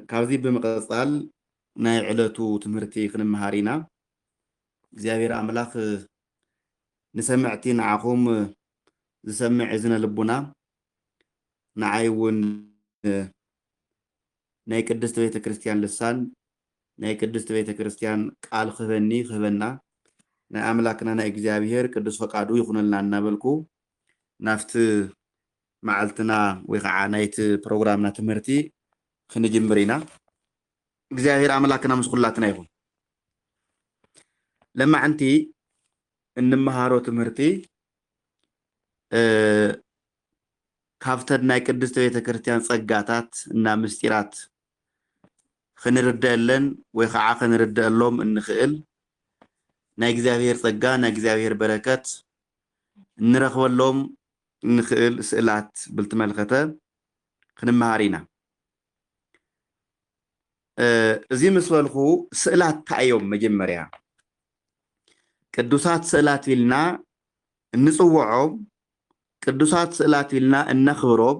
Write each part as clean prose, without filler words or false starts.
كابزي بمقصال ناي علتو تمرتي خنم مهارينا እግዚአብሔር አምላክ ንሰምዕቲ ንዓኹም ዝሰምዕ እዝነ ልቡና ንዓይውን ናይ ቅድስት ቤተ ክርስቲያን ልሳን ናይ ቅድስት ቤተ ክርስቲያን ቃል ክህበና ናይ አምላክና ናይ እግዚአብሔር ቅዱስ ፈቃዱ ይኹነልና እናበልኩ ናፍቲ መዓልትና ወይ ከዓ ናይቲ ፕሮግራምና ትምህርቲ ክንጅምር ኢና እግዚአብሔር አምላክና ምስኩላትና ይኹን لما أنتي إنمهارو تمرتي كافتنا كدست بيت كريستيان صقاتات نامستيرات خنرد لن ويخع خنرد لهم النخيل ناجزاهير صقا ناجزاهير بركات نرخو لهم النخيل سئلات بالتملخته خنمهارينا زي مسوالخو سئلات تايوم مجمريا ቅዱሳት ስዕላት ይልና እንጽውዖም ቅዱሳት ስዕላት ይልና እናኽብሮም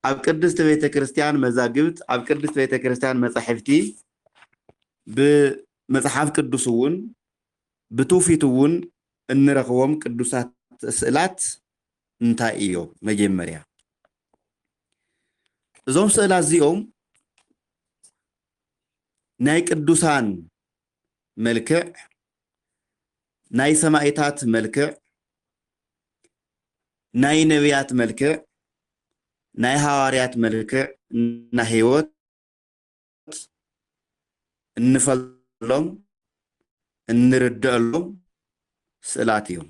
ኣብ ቅድስት ቤተ ክርስቲያን መዛግብት ኣብ ቅድስት ቤተ ክርስቲያን መጻሕፍቲ በመጽሐፍ ቅዱስውን በትውፊትውን እንረኽቦም ቅዱሳት ስዕላት እንታይ እዮም መጀመሪያ እዞም ስዕላት እዚኦም ናይ ቅዱሳን መልክዕ ናይ ሰማዕታት መልክዕ ናይ ነቢያት መልክዕ ናይ ሐዋርያት መልክዕ ናይ ህይወት እንፈልሎም እንርዳሎም ስዕላት እዮም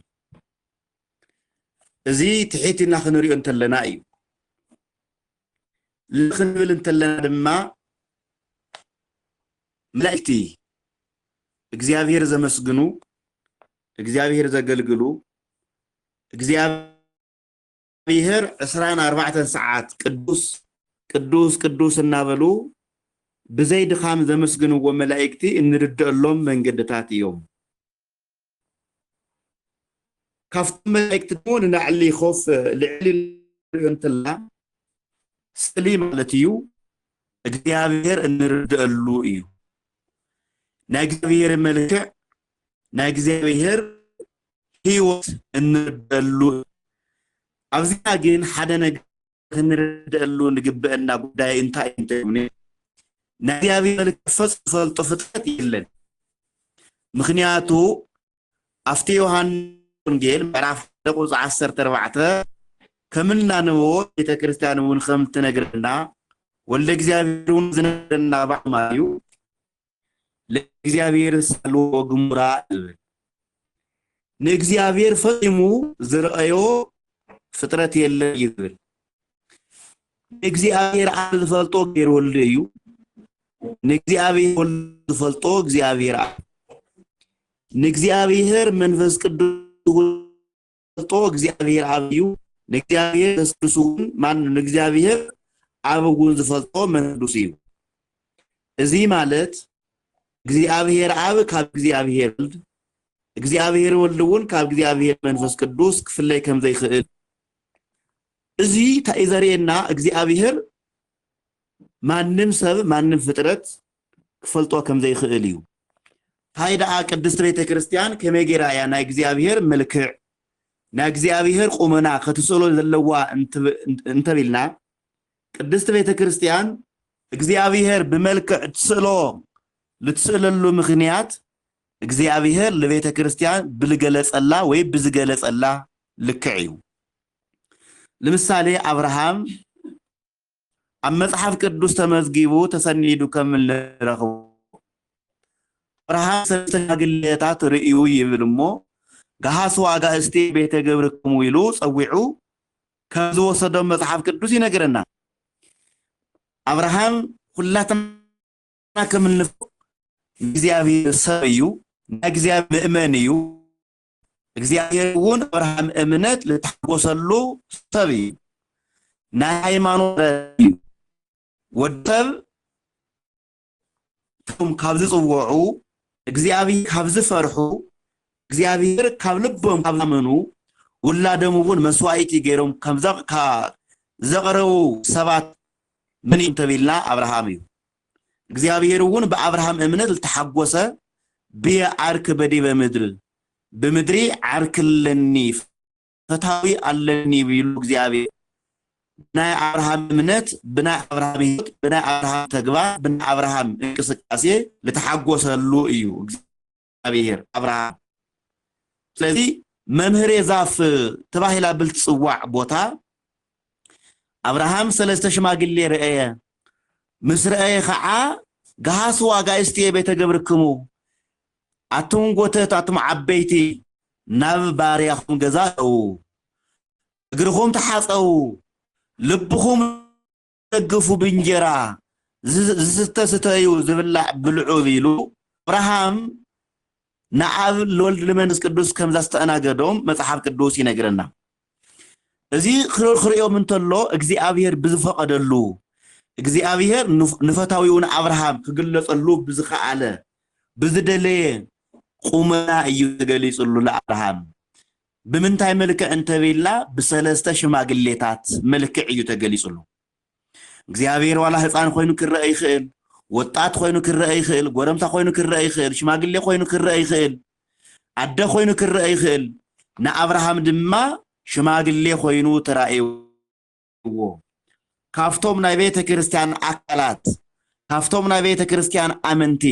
እዚ ትሒትና ክንሪኦ እንተለና እዩ ልኽንብል እንተለና ድማ መላእክቲ እግዚአብሔር ዘመስግኑ እግዚአብሔር ዘገልግሉ እግዚአብሔር 24 ሰዓት ቅዱስ እናበሉ በዘይ ድኻም ዘመስግንዎ መላእክቲ እንርዳሎም መንገድታት እዮም ካፍቶ መላእክቲ ደግሞ ንላዕሊ ኾፍ ልዕሊ እንተላ ስሊ ማለት እዩ እግዚአብሔር እንርዳሉ እዩ ናይ እግዚአብሔር መልክዕ ናይ እግዚአብሔር ህይወት እንርዳሉ ኣብዚያ ግን ሓደ ነገር እንርዳሉ ንግበአና ጉዳይ እንታይ እንትምኒ ናይ እግዚአብሔር መልክዕ ፈልጦ ፍጥረት የለን ምክንያቱ ኣፍቲ ዮሐንስ ወንጌል ምዕራፍ 14 ከምና ንቦ ቤተ ክርስቲያን ውን ከምት ነገርና ወልደ እግዚአብሔርን ዝነገረና ባማዩ ለእግዚአብሔር ሰሎ ግሙራ ንእግዚአብሔር ፈጽሙ ዝረአዮ ፍጥረት የለ ይብል እግዚአብሔር አብ ፈልጦ ገር ወልደ እዩ ንእግዚአብሔር ወልድ ፈልጦ እግዚአብሔር ንእግዚአብሔር መንፈስ ቅዱስ ፈልጦ እግዚአብሔር አብ እዩ ንእግዚአብሔር ክርስቶስን ማን ንእግዚአብሔር አብውን ዝፈልጦ መንፈስ እዩ እዚ ማለት እግዚአብሔር አብ ካብ እግዚአብሔር ወልድ እግዚአብሔር ወልድውን ካብ እግዚአብሔር መንፈስ ቅዱስ ክፍለይ ከም ዘይኽእል እዚ ታይዘሪና እግዚአብሔር ማንም ሰብ ማንም ፍጥረት ክፈልጦ ከም ዘይኽእል እዩ ታይዳ ቅድስት ቤተ ክርስቲያን ከመጌራያ ናይ እግዚአብሔር መልክዕ ናይ እግዚአብሔር ቁመና ከተሰሎ ዘለዋ እንተብልና ቅድስት ቤተ ክርስቲያን እግዚአብሔር በመልክዕ ተሰሎ ልትስለሉ ምክንያት እግዚአብሔር ለቤተ ክርስቲያን ብልገለጸላ ወይ ብዝገለጸላ ልክዕዩ ለምሳሌ አብርሃም ኣብ መጽሐፍ ቅዱስ ተመዝጊቡ ተሰኒዱ ከምልረኸው አብርሃም ሰስተጋግለታት ርእዩ ይብልሞ ጋሃስ ዋጋ እስቲ ቤተ ገብርክሙ ይሉ ጸዊዑ ከዝወሰደ መጽሐፍ ቅዱስ ይነገረና አብርሃም ሁላትና ከምልፍ እግዚአብሔር ሰዩ እግዚአብሔር ምእመንዩ እግዚአብሔር ውን አብርሃም እምነት ለተሐጎሰሉ ሰቢ ናይ ሃይማኖት ወደብ ቶም ካብዝ ጽውዑ እግዚአብሔር ካብዝ ፈርሑ እግዚአብሔር ካብ ልቦም ካብመኑ ወላደሙ ውን መስዋዕቲ ገይሮም ከምዛ ዘቀረው ሰባት من ينتبيلنا أبراهام እግዚአብሔር እውን በአብርሃም እምነት ተሐጎሰ በአርክ በዲ በምድሪ አርክልኒ ፈታዊ አለኒ ቢሉ እግዚአብሔር ናይ አብርሃም እምነት ብናይ አብርሃም ህይወት ብናይ አብርሃም ተግባር ብናይ አብርሃም እንቅስቃሴ ለተሐጎሰሉ እዩ እግዚአብሔር አብርሃም ስለዚህ መምህሬ ዛፍ ተባሂላ ብልጽዋዕ ቦታ አብርሃም ሰለስተ ሽማግሌ ረአየ مسرأي خاء جهاسوا جايستي بيت جبركمو أتون قطة أتم عبيتي ناب باريخم جزاءو جرخم تحاسو لبخم تجفو بنجرا ستستيو زبلا بالعوذيلو إبراهيم نعاب لول لمنس كدوس كم زست أنا قدوم مسحاب كدوسي نجرنا زي خريو من تلو أجزي أبير بزفق أدلو እግዚአብሔር ንፈታዊውን አብርሃም ክግለጽሉ ብዝኻአለ ብዝደለየ ቁመና እዩ ተገሊጽሉ ለአብርሃም ብምንታይ መልክዕ እንተቤላ በሰለስተ ሽማግሌታት መልክዕ እዩ ተገሊጽሉ እግዚአብሔር ዋላ ህፃን ኮይኑ ክረአይ ይኽእል ወጣት ኮይኑ ክረአይ ይኽእል ጎረምሳ ኮይኑ ክረአይ ይኽእል ሽማግሌ ኮይኑ ክረአይ ይኽእል አደ ኮይኑ ክረአይ ይኽእል ንአብርሃም ድማ ሽማግሌ ኮይኑ ተራእይዎ ካፍቶም ናይ ቤተ ክርስቲያን አካላት ካፍቶም ናይ ቤተ ክርስቲያን አመንቲ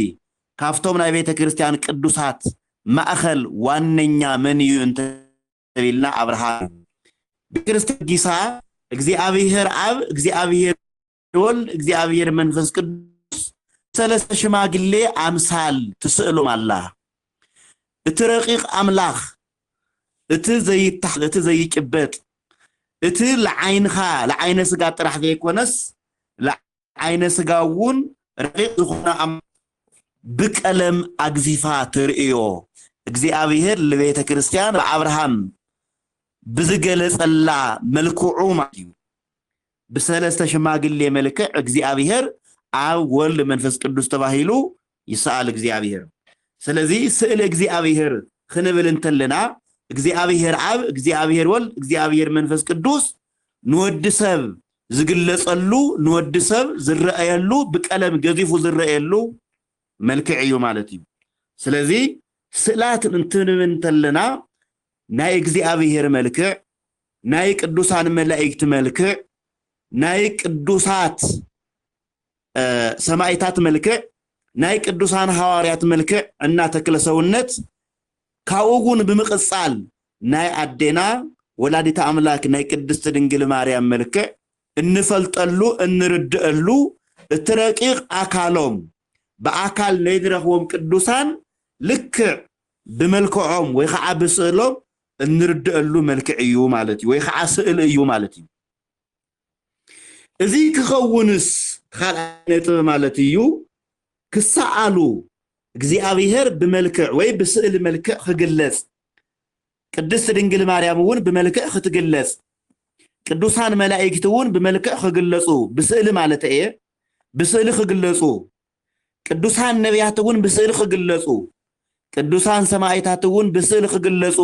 ካፍቶም ናይ ቤተ ክርስቲያን ቅዱሳት ማእኸል ዋነኛ መንዩ እንተቢልና አብርሃም በክርስቶስ ጊሳ እግዚአብሔር አብ እግዚአብሔር ወልድ እግዚአብሔር መንፈስ ቅዱስ ሰለስተ ሽማግሌ አምሳል ትስእሎም አላ እትረቂቅ አምላኽ እቲ ዘይጭበጥ እቲ ለዓይነ ስጋ ጥራሕ ዘይኮነስ ለዓይነ ስጋውን ረቂቅ ዝኾነ ብቀለም አግዚፋ ትርእዮ እግዚአብሔር ለቤተ ክርስቲያን በአብርሃም ብዝገለጸላ መልክዑ ማለት በሰለስተ ሽማግሌ መልክዕ እግዚአብሔር አብ ወልድ መንፈስ ቅዱስ ተባሂሉ ይስአል እግዚአብሔር ስለዚህ ስዕል እግዚአብሔር ክንብል እንተለና እግዚአብሔር አብ እግዚአብሔር ወልድ እግዚአብሔር መንፈስ ቅዱስ ንወድሰብ ዝግለጸሉ ንወድሰብ ዝረአየሉ በቀለም ገዚፉ ዝረአየሉ መልክዕ እዩ ማለት እዩ ስለዚህ ስዕላት እንትንብንተለና ናይ እግዚአብሔር መልክዕ ናይ ቅዱሳን መላእክት መልክዕ ናይ ቅዱሳት ሰማዕታት መልክዕ ናይ ቅዱሳን ሐዋርያት መልክዕ እና ተክለ ሰውነት ካውጉን በመቀጻል ናይ አዴና ወላዲተ አምላክ ናይ ቅድስት ድንግል ማርያም መልክዕ እንፈልጠሉ እንርድእሉ እትረቂቅ አካሎም በአካል ነይድረኽዎም ቅዱሳን ልክ በመልክዖም ወይ ከዓ በስዕሎም እንርድእሉ መልክዕ እዩ ማለት እዩ ወይ ከዓ ስዕል እዩ ማለት እዩ እዚ ክኸውንስ ካልአይነት ማለት እዩ ክሳአሉ እግዚአብሔር በመልክዕ ወይ በስዕል መልክዕ ክግለጽ ቅድስት ድንግል ማርያም እውን በመልክዕ ክትግለጽ ቅዱሳን መላእክት እውን በመልክዕ ክግለጹ በስዕል ማለት እዩ በስዕል ክግለጹ ቅዱሳን ነቢያት እውን በስዕል ክግለጹ ቅዱሳን ሰማዕታት እውን በስዕል ክግለጹ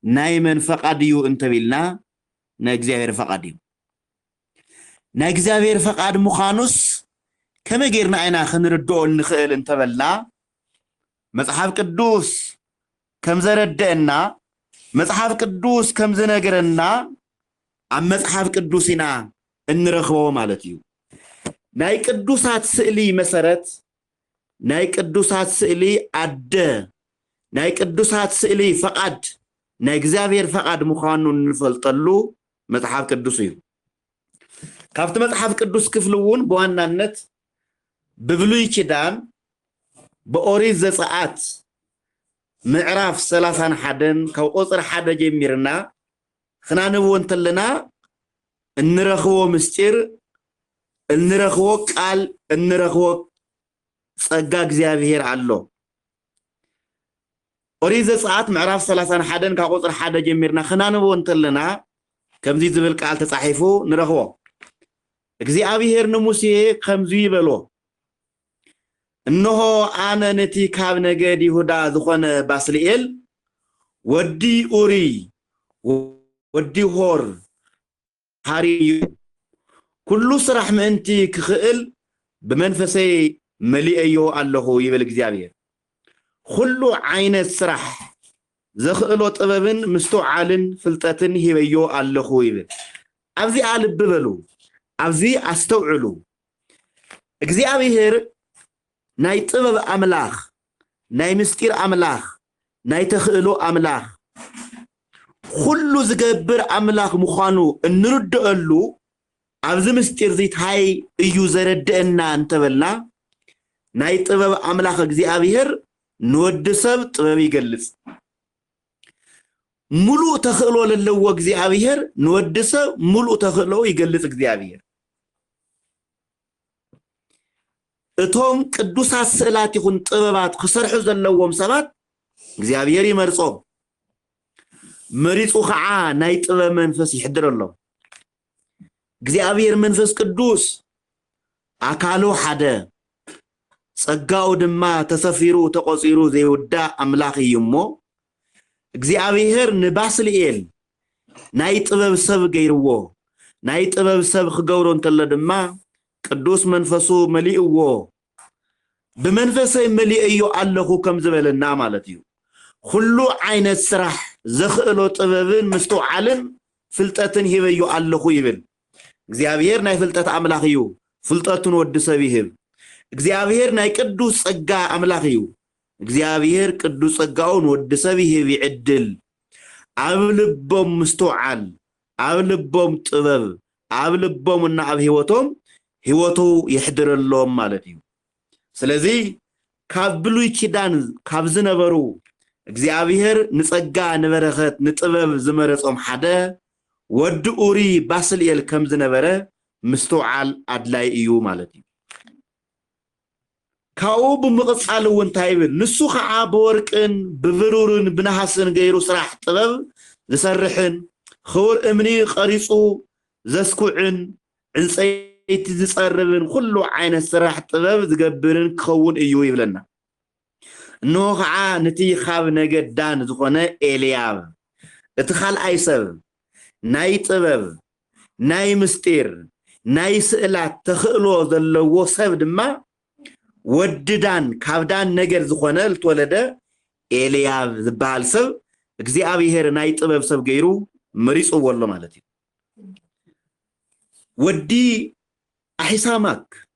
ናይ መን ፈቃድ እዩ እንተቢልና ናይ እግዚአብሔር ፈቃድ እዩ ናይ እግዚአብሔር ፈቃድ ምዃኑስ ከመጌርና አይና ክንርድኦ ንኽእል እንተበልና መጽሐፍ ቅዱስ ከም ዘረደአና መጽሐፍ ቅዱስ ከም ዝነገረና ኣብ መጽሐፍ ቅዱስና እንረኽቦ ማለት እዩ ናይ ቅዱሳት ስእሊ መሰረት ናይ ቅዱሳት ስእሊ አደ ናይ ቅዱሳት ስእሊ ፈቃድ ናይ እግዚአብሔር ፈቃድ ምዃኑ እንፈልጠሉ መጽሐፍ ቅዱስ እዩ ካብቲ መጽሐፍ ቅዱስ ክፍልውን በዋናነት በብሉይ ኪዳን በኦሪት ዘጸአት ምዕራፍ 31 ካብ ቁጥር 1 ጀሚርና خنانو እንተለና እንረኽቦ ምስጢር እንረኽቦ ቃል እንረኽቦ ጸጋ እግዚአብሔር አሎ ኦሪት ዘጸአት ምዕራፍ 31 ካብ ቁጥር 1 ጀሚርና خنانو እንተለና ከምዚ ዝብል ቃል ተጻሒፉ ንረኽቦ እግዚአብሔር ንሙሴ ከምዚ ይበሎ እነሆ አነ ነቲ ካብ ነገድ ይሁዳ ዝኾነ ባስልኤል ወዲ ኡሪ ወዲ ሆር ሃሪዩ كل سرح مأنتي كخئل بمنفسي مليئيو الله يبل እግዚአብሔር كل عين السرح زخئلو طببن مستوعالن فلطتن هيبيو الله يبل أبزي قالب ببلو أبزي أستوعلو እግዚአብሔር ناي طبب أملاخ ناي مستير أملاخ ناي تخئلو أملاخ كل زجبر أملاخ مخانو نردقلو أبز مستير زيت هاي إيو زردقنا انتبلنا ناي طبب أملاخ እግዚአብሔር نود سب طبب يقلص ملو تخئلو للو እግዚአብሔር نود سب ملو تخئلو يقلص እግዚአብሔር እቶም ቅዱሳት ስዕላት ይኹን ጥበባት ክሰርሑ ዘለዎም ሰባት እግዚአብሔር ይመርጾም መሪጹ ከዓ ናይ ጥበብ መንፈስ ይሕድረሎም እግዚአብሔር መንፈስ ቅዱስ አካሉ ሓደ ጸጋው ድማ ተሰፊሩ ተቆጺሩ ዘይወዳ አምላኽ ይሞ እግዚአብሔር ንባስልኤል ናይ ጥበብ ሰብ ገይርዎ ናይ ጥበብ ሰብ ክገብሮ እንተለ ድማ ቅዱስ መንፈሱ መሊእዎ بمنفسي مليئيو اللهو كم زبلنا مالتيو كلو عين السرح زخئلو طببن مستوعالن فلطتن هيبيو اللهو يبل እግዚአብሔር ናይ ፍልጠት አምላኽ እዩ ፍልጠቱን ወድ ሰብ ይህብ እግዚአብሔር ናይ ቅዱስ ጸጋ አምላኽ እዩ እግዚአብሔር ቅዱስ ጸጋውን ወድ ሰብ ይህብ ይዕድል ኣብ ልቦም ምስተውዓል ኣብ ልቦም ጥበብ ኣብ ልቦምና ኣብ ህይወቶም ህይወቱ ይሕድረሎም ማለት እዩ ስለዚህ ካብሉይ ኪዳን ካብ ዝነበሩ እግዚአብሔር ንጸጋ ንበረኸት ንጥበብ ዝመረጾም ሓደ ወድ ኡሪ ባስልኤል ከም ዝነበረ ምስተውዓል አድላይ እዩ ማለት እዩ ካው ብምቕጻል ወንታይብል ንሱ ከዓ በወርቅን ብብሩርን ብነሐስን ገይሩ ስራሕ ጥበብ ዝሰርሕን ኽቡር እምኒ ቀሪጹ ዘስኩዕን ዕንጸይቲ ዝጸርብን ኩሉ ዓይነት ስራሕ ጥበብ ዝገብርን ክኸውን እዩ ይብለና እንሆ ከዓ ነቲ ካብ ነገዳን ዝኾነ ኤልያብ እቲ ካልኣይ ሰብ ናይ ጥበብ ናይ ምስጢር ናይ ስዕላት ተኽእሎ ዘለዎ ሰብ ድማ ወድዳን ካብዳን ነገር ዝኾነ ልትወለደ ኤልያብ ዝበሃል ሰብ እግዚአብሔር ናይ ጥበብ ሰብ ገይሩ መሪጽዎ ኣሎ ማለት እዩ ወዲ أحسامك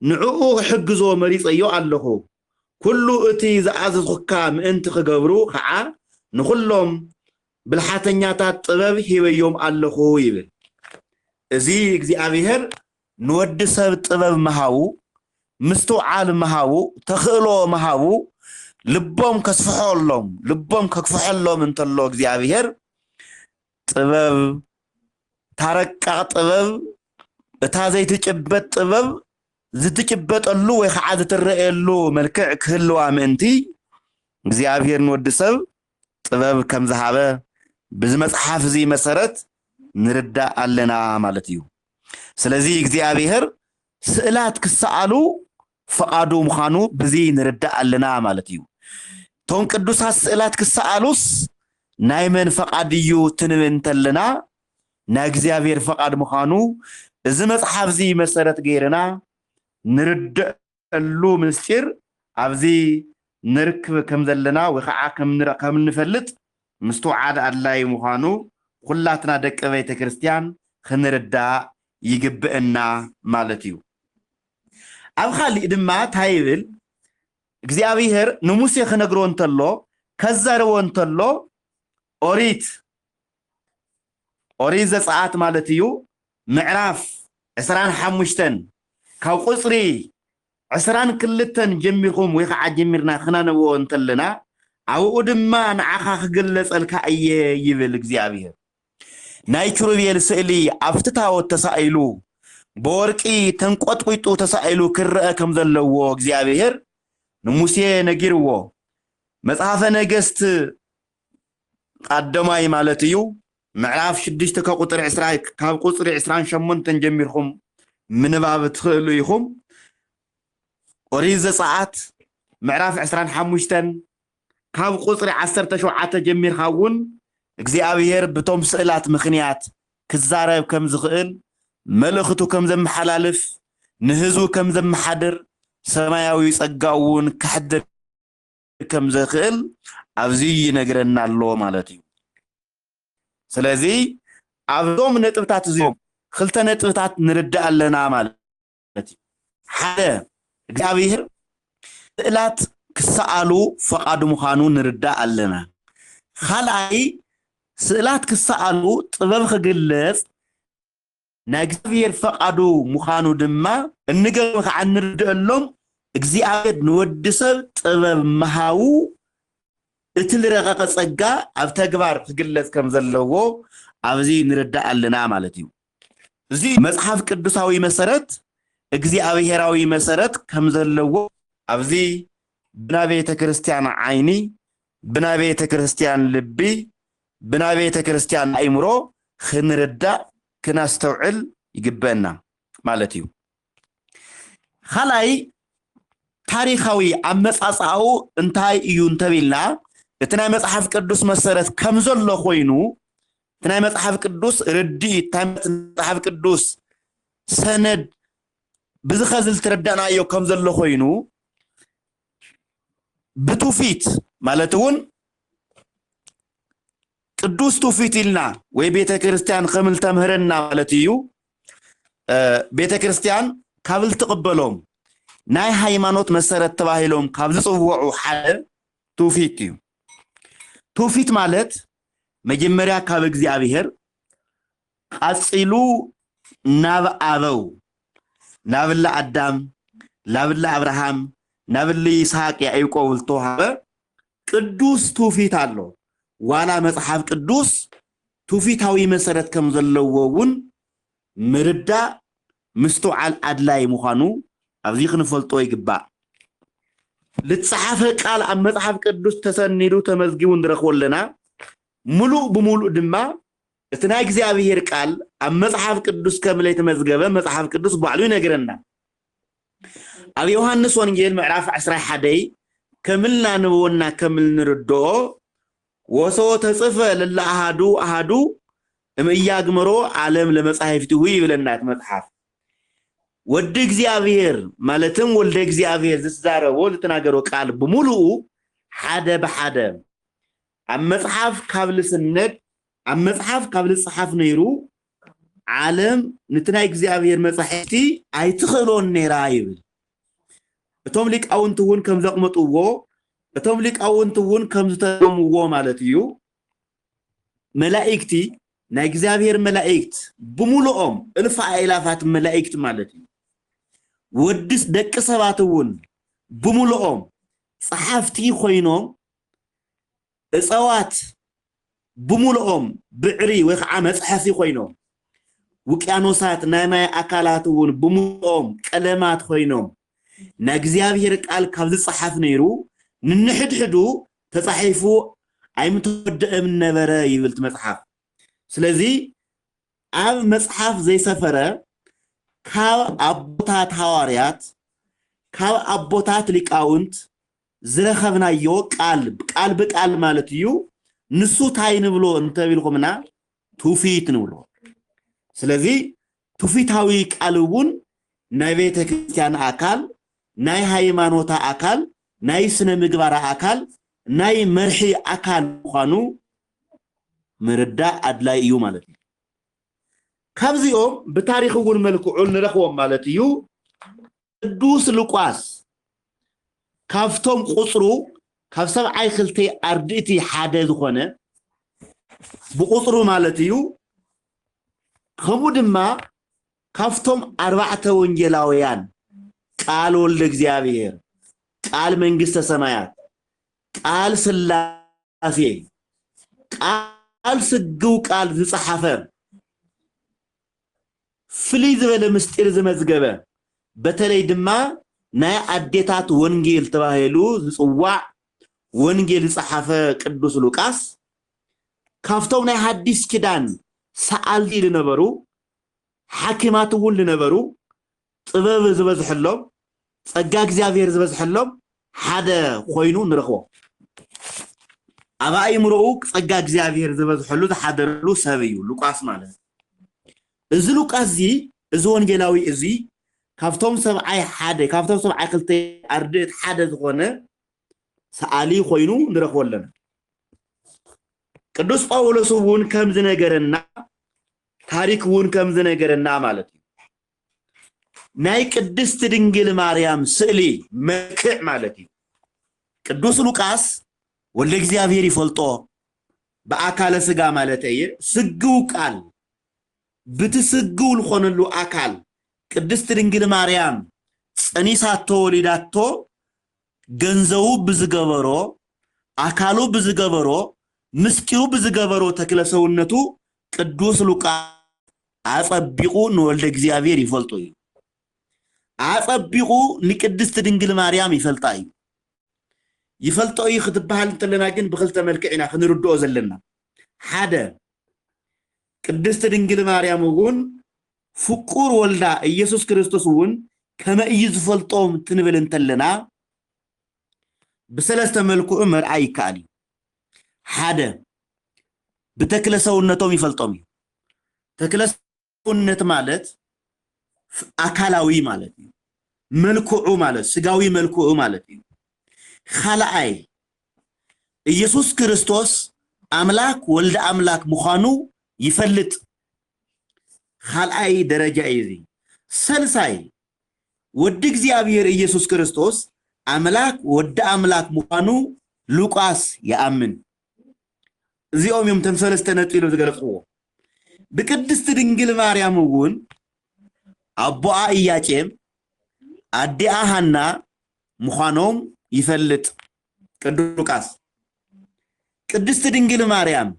نعوه حجزو مريض أيو الله كل أتي زعزز حكام أنت خجبرو خع نخلهم بالحتنيات الطباب هي يوم الله يبل زي أبيهر نود سب طباب مهاو مستوعال مهاو تخلو مهاو لبهم كسفحلهم لبهم كفحلهم أنت الله زي أبيهر طباب ترك طباب እታዘይ ተጨበጥ ጥበብ ዝትጨበጠሉ ወይ ከዓ ዝትረአሉ መልክዕ ክህልዋ ምእንቲ እግዚአብሔር ንወድ ሰብ ጥበብ ከም ዝሃበ ብዝመጽሐፍ እዚ መሰረት ንርዳ ኣለና ማለት እዩ ስለዚህ እግዚአብሔር ስዕላት ክሰአሉ ፈቃዱ ምዃኑ በዚ ንርዳ ኣለና ማለት እዩ ቶም ቅዱሳት ስዕላት ክሰአሉስ ናይ መን ፈቃድ እዩ ትንብል እንተለና ናይ እግዚአብሔር ፈቃድ ምዃኑ إذا مصحف زي مسارات غيرنا نرد اللو منستير أبزي نركب كم ذلنا وخع كم نفلت مستوعد الله مخانو كلاتنا دك بيت كريستيان خنردا يجبئنا مالتيو أب خالي إدما تايبل እግዚአብሔር ንሙሴ خنغرو እንተሎ ከዛረው እንተሎ ኦሪት ዘጸአት ማለትዩ معراف عسران حمشتن كاو قصري عسران كلتن جميرهم ويخع جميرنا خنانو انتلنا او ادما نعخا خجلص الكايه يبل እግዚአብሔር ናይ ኪሩቤል ስእሊ አፍትታው ተሳኢሉ በወርቂ ተንቆጥቁጡ ተሳኢሉ ክርአ ከም ዘለዎ እግዚአብሔር ንሙሴ ነጊርዎ መጽሐፈ ነገሥት ቀደማይ ማለትዩ معراف 6 كقطر 10 كاب قطر 28 تنجميرهم منباب تخلو يخم ኦሪት ዘጸአት معراف 25 كاب قطر 17 ጀሚርካውን እግዚአብሔር በቶም ስዕላት ምኽንያት ክዛረብ ከም ዝኽእል ملخته كم زم حلالف نهزو كم زم حدر سماياوي صقاون كحدر كم زخل ابزي ينغرنا الله مالتي سلازي ابزوم نطبطات زيوم خلته نطبطات نردا لنا مالتي حدا እግዚአብሔር ጥላት ክሳአሉ ፈቃዱ መኻኑ ንርዳ ኣለና خلعي سئلات كسالو طبب خجلص ناغزير فقادو مخانو دما انغم خعنردلهم እግዚአብሔር ንወድሰብ ጥበብ መሃው እትልረቀቀ ጸጋ ኣብ ተግባር ክግለጽ ከም ዘለዎ ኣብዚ ንረዳ ኣለና ማለት እዩ እዚ መጽሐፍ ቅዱሳዊ መሰረት እግዚአብሔራዊ መሰረት ከም ዘለዎ ኣብዚ ብናቤተ ክርስቲያን ዓይኒ ብናቤተ ክርስቲያን ልቢ بنابيت كريستيان ايمرو خنردا كناستوعل يجبنا مالتيو خلاي تاريخاوي امصاصاو انتاي ايو انتبيلنا اتنا مصحف قدوس مسرت كمزلو خوينو اتنا مصحف قدوس ردي تامت مصحف قدوس سند بزخزل تردانا ايو كمزلو خوينو بتوفيت مالتون قدوس توفيتلنا وي بيت كريستيان خمل تمهرنا مالتيو بيت كريستيان كابل تقبلهم ناي هايمانوت مسرت تباهلهم كابل صوعوا حال توفيتيو توفيت مالت مجمريا كاب እግዚአብሔር አጽሉ ናብ አበው ናብላ አዳም ናብላ አብርሃም ናብላ ይስሐቅ ያዕቆብ ልተዋሃበ ቅዱስ توفيت አለው ዋላ መጽሐፍ ቅዱስ توفيታዊ መሰረት ከም ዘለዎውን ምርዳ ምስተዓል አድላይ መኻኑ ኣብዚ ክንፈልጦ ይግባእ ልጽሐፈ ቃል ኣብ መጽሐፍ ቅዱስ ተሰኒዱ ተመዝጊቡ እንረኽወለና ሙሉእ ብሙሉእ ድማ እቲ ናይ እግዚአብሔር ቃል ኣብ መጽሐፍ ቅዱስ ከምለ የተመዝገበ መጽሐፍ ቅዱስ ባዕሉ ይነግረና ኣብ ዮሐንስ ወንጌል ምዕራፍ 11 ከምልና ንበወና ከምል ንርድኦ وسو تصفى للأحدو أحدو ام ياغمرو عالم لمصحفتو يبلنات مصحف ود እግዚአብሔር ማለትም ወልደ እግዚአብሔር ዝዛረቦ ለተናገረው ቃል በሙሉ ሓደ በሓደ ኣብ መጽሐፍ ካብ ልስነት ኣብ መጽሐፍ ካብ ልጽሐፍ ነይሩ ዓለም ንትናይ እግዚአብሔር መጽሐፍቲ ኣይትኽሎን ነይራ ይብል እቶም ሊቃውንቱን ከም ዘቅመጡዎ እቶም ሊቃውንቱን ከም ዝተጠሙዎ ማለት እዩ መላእክቲ ናይ እግዚአብሔር መላእክት በሙሉኦም እልፍ አእላፋት መላእክት ማለት እዩ ወድስ ደቅ ሰባትውን በሙሉኦም ጸሐፍቲ ኮይኖም እጸዋት በሙሉኦም ብዕሪ ወይ ከዓ መጽሐፊ ኮይኖም ውቅያኖሳት ናይ ማይ አካላትውን በሙሉኦም ቀለማት ኮይኖም ናይ እግዚአብሔር ቃል ካብ ዝጸሐፍ ነይሩ ንንሕድሕዱ ተጻሒፉ ኣይምትወደእም ነበረ ይብልት መጽሐፍ ስለዚህ ኣብ መጽሐፍ ዘይሰፈረ ካብ አቦታት ሐዋርያት ካብ አቦታት ሊቃውንት ዝረኸብናዮ ቃል በቃል ማለት እዩ ንሱ ታይን ብሎ እንተቢልኩምና توفيት ንብሎ ስለዚህ توفيታዊ ቃልውን ናይ ቤተ ክርስቲያን አካል ናይ ሃይማኖታ አካል ናይ ስነ ምግባር አካል ናይ መርሒ አካል ኾኑ ምርዳ አድላይ እዩ ማለት ነው ካብዚኦም በታሪኽውን መልክዑን ንረኽዎም ማለት እዩ ቅዱስ ሉቃስ ካፍቶም ቁጽሩ ካብ 72 አርድእቲ ሓደ ዝኾነ ብቁጽሩ ማለት እዩ ከምኡ ድማ ካፍቶም 4 ወንጌላውያን ቃል ወልደ እግዚአብሔር ቃል መንግስተ ሰማያት ቃል ስላሴ ቃል ስግው ቃል ዝጽሐፈ ፍሊዝ በለ ምስጢር ዝመዝገበ በተለይ ድማ ናይ አዴታት ወንጌል ተባሂሉ ዝጽዋዕ ወንጌል ዝጽሐፈ ቅዱስ ሉቃስ ካፍቶም ናይ ሐዲስ ኪዳን ሰአልቲ ልነበሩ ሐኪማት ሁሉ ነበሩ ጥበብ ዝበዝሕሎም ጸጋ እግዚአብሔር ዝበዝሕሎም ሓደ ኮይኑ ንረኽቦ አባይ ምሩኡ ጸጋ እግዚአብሔር ዝበዝሕሉ ተሓደረሉ ሰብ እዩ ሉቃስ ማለት እዚ ሉቃስ እዚ እዚ ወንጌላዊ እዚ ካብቶም ሰብዓይ ሓደ ካብቶም ሰብዓይ ክልተ ኣርድእት ሓደ ዝኾነ ሰዓሊ ኮይኑ ንረኽቦ ኣለና ቅዱስ ጳውሎስ እውን ከም ዝነገረና ታሪክ እውን ከም ዝነገረና ማለት እዩ ናይ ቅድስት ድንግል ማርያም ስእሊ መልክዕ ማለት እዩ ቅዱስ ሉቃስ ወልደ እግዚአብሔር ይፈልጦ በአካለ ስጋ ማለት እዩ ስግው ቃል ብትስግው ልኾነሉ አካል ቅድስት ድንግል ማርያም ጸኒሳቶ ወሊዳቶ ገንዘው ብዝገበሮ አካሉ ብዝገበሮ ምስጢሩ ብዝገበሮ ተክለ ሰውነቱ ቅዱስ ሉቃስ አጸቢቁ ንወልደ እግዚአብሔር ይፈልጦ እዩ አጸቢቁ ንቅድስት ድንግል ማርያም ይፈልጣ እዩ ይፈልጦ እዩ ክትበሃል እንተለና ግን ብክልተ መልክዕ ኢና ክንርድኦ ዘለና ሓደ ቅድስት ድንግል ማርያም እውን ፍቁር ወልዳ ኢየሱስ ክርስቶስ እውን ከመ እዩ ዝፈልጦም ትንብል እንተለና በሰለስተ መልክዑ መርአይ ይካኣል ሓደ በተክለ ሰውነቶም ይፈልጦም እዩ ተክለ ሰውነት ማለት አካላዊ ማለት እዩ መልክዑ ማለት ስጋዊ መልክዑ ማለት እዩ خلعي ኢየሱስ ክርስቶስ አምላክ ወልደ አምላክ ምዃኑ ይፈልጥ خلعي ደረጃ እዚ ሰልሳይ ወድ እግዚአብሔር ኢየሱስ ክርስቶስ አምላክ ወደ አምላክ ምዃኑ ሉቃስ ያአምን እዚኦም እዮም ተንሰለስተ ነጥሎ ዝገልጽዎ በቅድስት ድንግል ማርያም እውን አቦአ ኢያቄም አዲአ ሐና ምዃኖም ይፈልጥ ቅዱስ ሉቃስ ቅድስት ድንግል ማርያም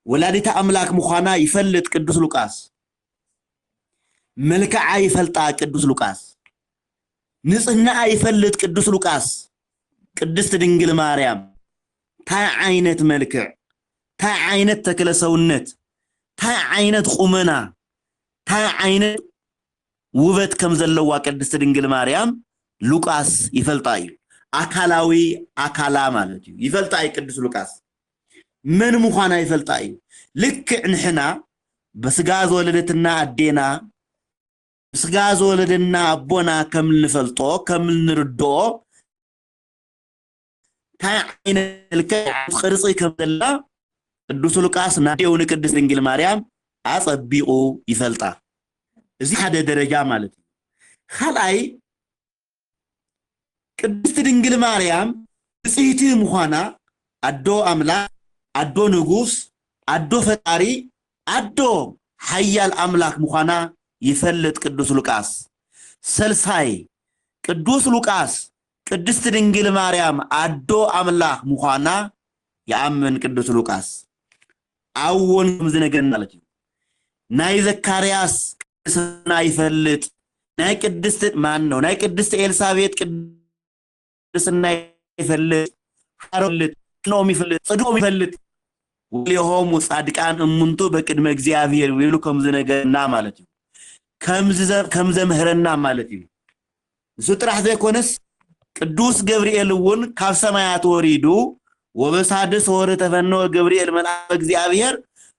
ወላዲተ አምላክ ምዃና ይፈልጥ ቅዱስ ሉቃስ መልክዓ ይፈልጣ ቅዱስ ሉቃስ ንጽህና ይፈልጥ ቅዱስ ሉቃስ ቅድስት ድንግል ማርያም ታይ አይነት መልክዕ ታይ አይነት ተክለ ሰውነት ታይ አይነት ቁመና ታይ አይነት ውበት ከም ዘለዋ ቅድስት ድንግል ማርያም ሉቃስ ይፈልጣ እዩ አካላዊ አካላ ማለት እዩ ይፈልጣ እዩ ቅዱስ ሉቃስ ምን ምዃና ይፈልጣ እዩ ልክ ንሕና በስጋ ዘወለደትና አዴና ስጋ ዘወለደና አቦና ከም ንፈልጦ ከም ንርድኦ ታይ አይነት ቅርጽ ከም ዘላ ቅዱስ ሉቃስ ናዴው ንቅድስት ድንግል ማርያም አጸቢቁ ይፈልጣ እዚ ሓደ ደረጃ ማለት እዩ خلعي ቅድስት ድንግል ማርያም ጽይት ምዃና አዶ አምላክ አዶ ንጉስ አዶ ፈጣሪ አዶ ኃያል አምላክ ምዃና ይፈልጥ ቅዱስ ሉቃስ ሰልሳይ ቅዱስ ሉቃስ ቅድስት ድንግል ማርያም አዶ አምላክ ምዃና ያአምን ቅዱስ ሉቃስ አወን ዝነገር ማለት እዩ ናይ ዘካርያስ ቅድስና ይፈልጥ ናይ ቅድስት ማን ነው ናይ ቅድስት ኤልሳቤጥ ቅድስና ይፈልጥ ሐሮልጥ ኖም ይፈልጥ ጽድቆም ይፈልጥ ወሊሆም ጻድቃን እምንቱ በቅድመ እግዚአብሔር ይብሉ ከም ዝነገርና ማለት እዩ ከም ዘምህረና ማለት እዩ ዝጥራህ ዘይኮነስ ቅዱስ ገብርኤል እውን ካብ ሰማያት ወሪዱ ወበሳድስ ወር ተፈኖ ገብርኤል መልአክ እግዚአብሔር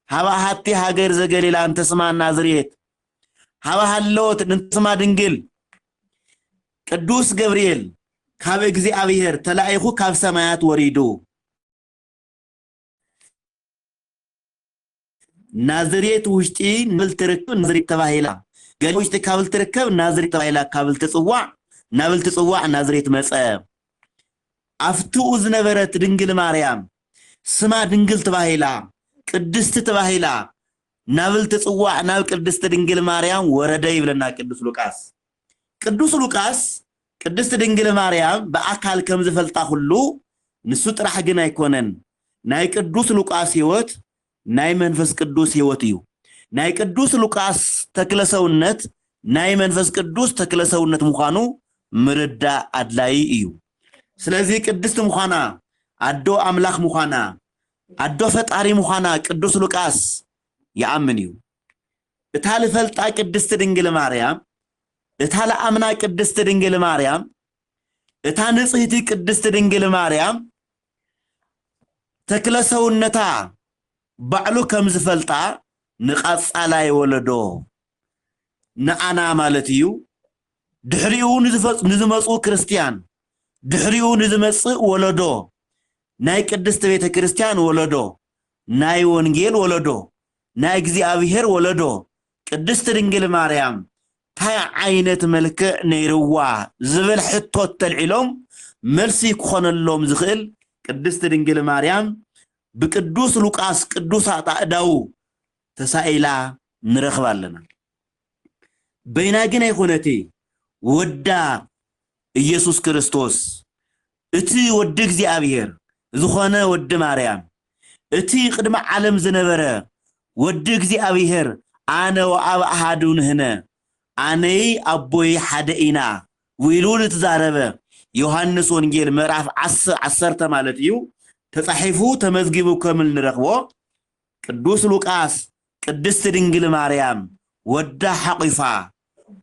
ሀባሃቲ ሀገር ዘገሊላ አንተ ስማ ናዝሬት ሀባሃሎት እንተስማ ድንግል ቅዱስ ገብርኤል ካብ እግዚአብሔር ተላይኹ ካብ ሰማያት ወሪዱ ናዝሬት ውሽጢ ንብልትርክብ ናዝሬት ተባሂላ ገለ ውሽጢ ካብል ትርከብ ናዝሬት ተባሂላ ካብል ትጽዋዕ ናብል ትጽዋዕ ናዝሬት መጸ አፍቱ ዝነበረት ድንግል ማርያም ስማ ድንግል ተባሂላ ቅድስት ተባሂላ ናብል ትጽዋዕ ናብ ቅድስት ድንግል ማርያም ወረደ ይብለና ቅዱስ ሉቃስ ቅድስት ድንግል ማርያም በአካል ከም ዝፈልጣ ሁሉ ንሱ ጥራሕ ግን አይኮነን ናይ ቅዱስ ሉቃስ ህይወት ናይ መንፈስ ቅዱስ ህይወት እዩ ናይ ቅዱስ ሉቃስ ተክለ ሰውነት ናይ መንፈስ ቅዱስ ተክለ ሰውነት ምዃኑ ምርዳ አድላይ እዩ ስለዚህ ቅድስት ምዃና አዶ አምላክ ምዃና አዶ ፈጣሪ ምዃና ቅዱስ ሉቃስ ያአምን እዩ እታ ልፈልጣ ቅድስት ድንግል ማርያም እታ ለአምና ቅድስት ድንግል ማርያም እታ ንጽሕቲ ቅድስት ድንግል ማርያም ተክለ ሰውነታ ባዕሉ ከም ዝፈልጣ ንቃጻላይ ወለዶ نأنا مالتيو دحريو نزمصو كريستيان دحريو نزمص ولدو ناي قدست بيت كريستيان ولدو ناي ونجيل ولدو ناي እግዚአብሔር ولدو قدست ድንግል ማርያም ታይ አይነት መልክ ነይርዋ ዝብል ሕቶት ተልዒሎም መልሲ ክኾነሎም ዝኽእል ቅድስት ድንግል ማርያም بقدوس لوقاس قدوس አጣዳው ተሳኢላ ንረኽባለና በይና ግን አይኾነቲ ወዳ ኢየሱስ ክርስቶስ እቲ ወድ እግዚአብሔር ዝኾነ ወድ ማርያም እቲ ቅድመ ዓለም ዝነበረ ወድ እግዚአብሔር አነ ወአብ አሐዱን ህነ አነይ አቦይ ሐደኢና ወይሉል ተዛረበ ዮሐንስ ወንጌል ምዕራፍ 10 ማለት እዩ ተጻሒፉ ተመዝግቡ ከመል ንረኽቦ ቅዱስ ሉቃስ ቅድስት ድንግል ማርያም ወዳ ሐቂፋ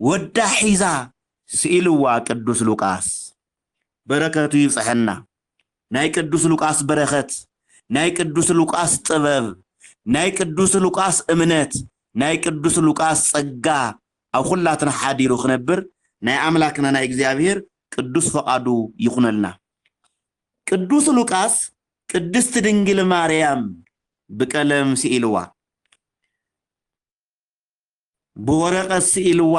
ወዳ ሒዛ ስኢልዋ ቅዱስ ሉቃስ በረከቱ ይጽሕና ናይ ቅዱስ ሉቃስ በረከት ናይ ቅዱስ ሉቃስ ጥበብ ናይ ቅዱስ ሉቃስ እምነት ናይ ቅዱስ ሉቃስ ጸጋ ኣብ ኩላትና ሓዲሩ ክነብር ናይ አምላክና ናይ እግዚአብሔር ቅዱስ ፈቃዱ ይኹነልና ቅዱስ ሉቃስ ቅድስት ድንግል ማርያም በቀለም ስኢልዋ በወረቀት ስኢልዋ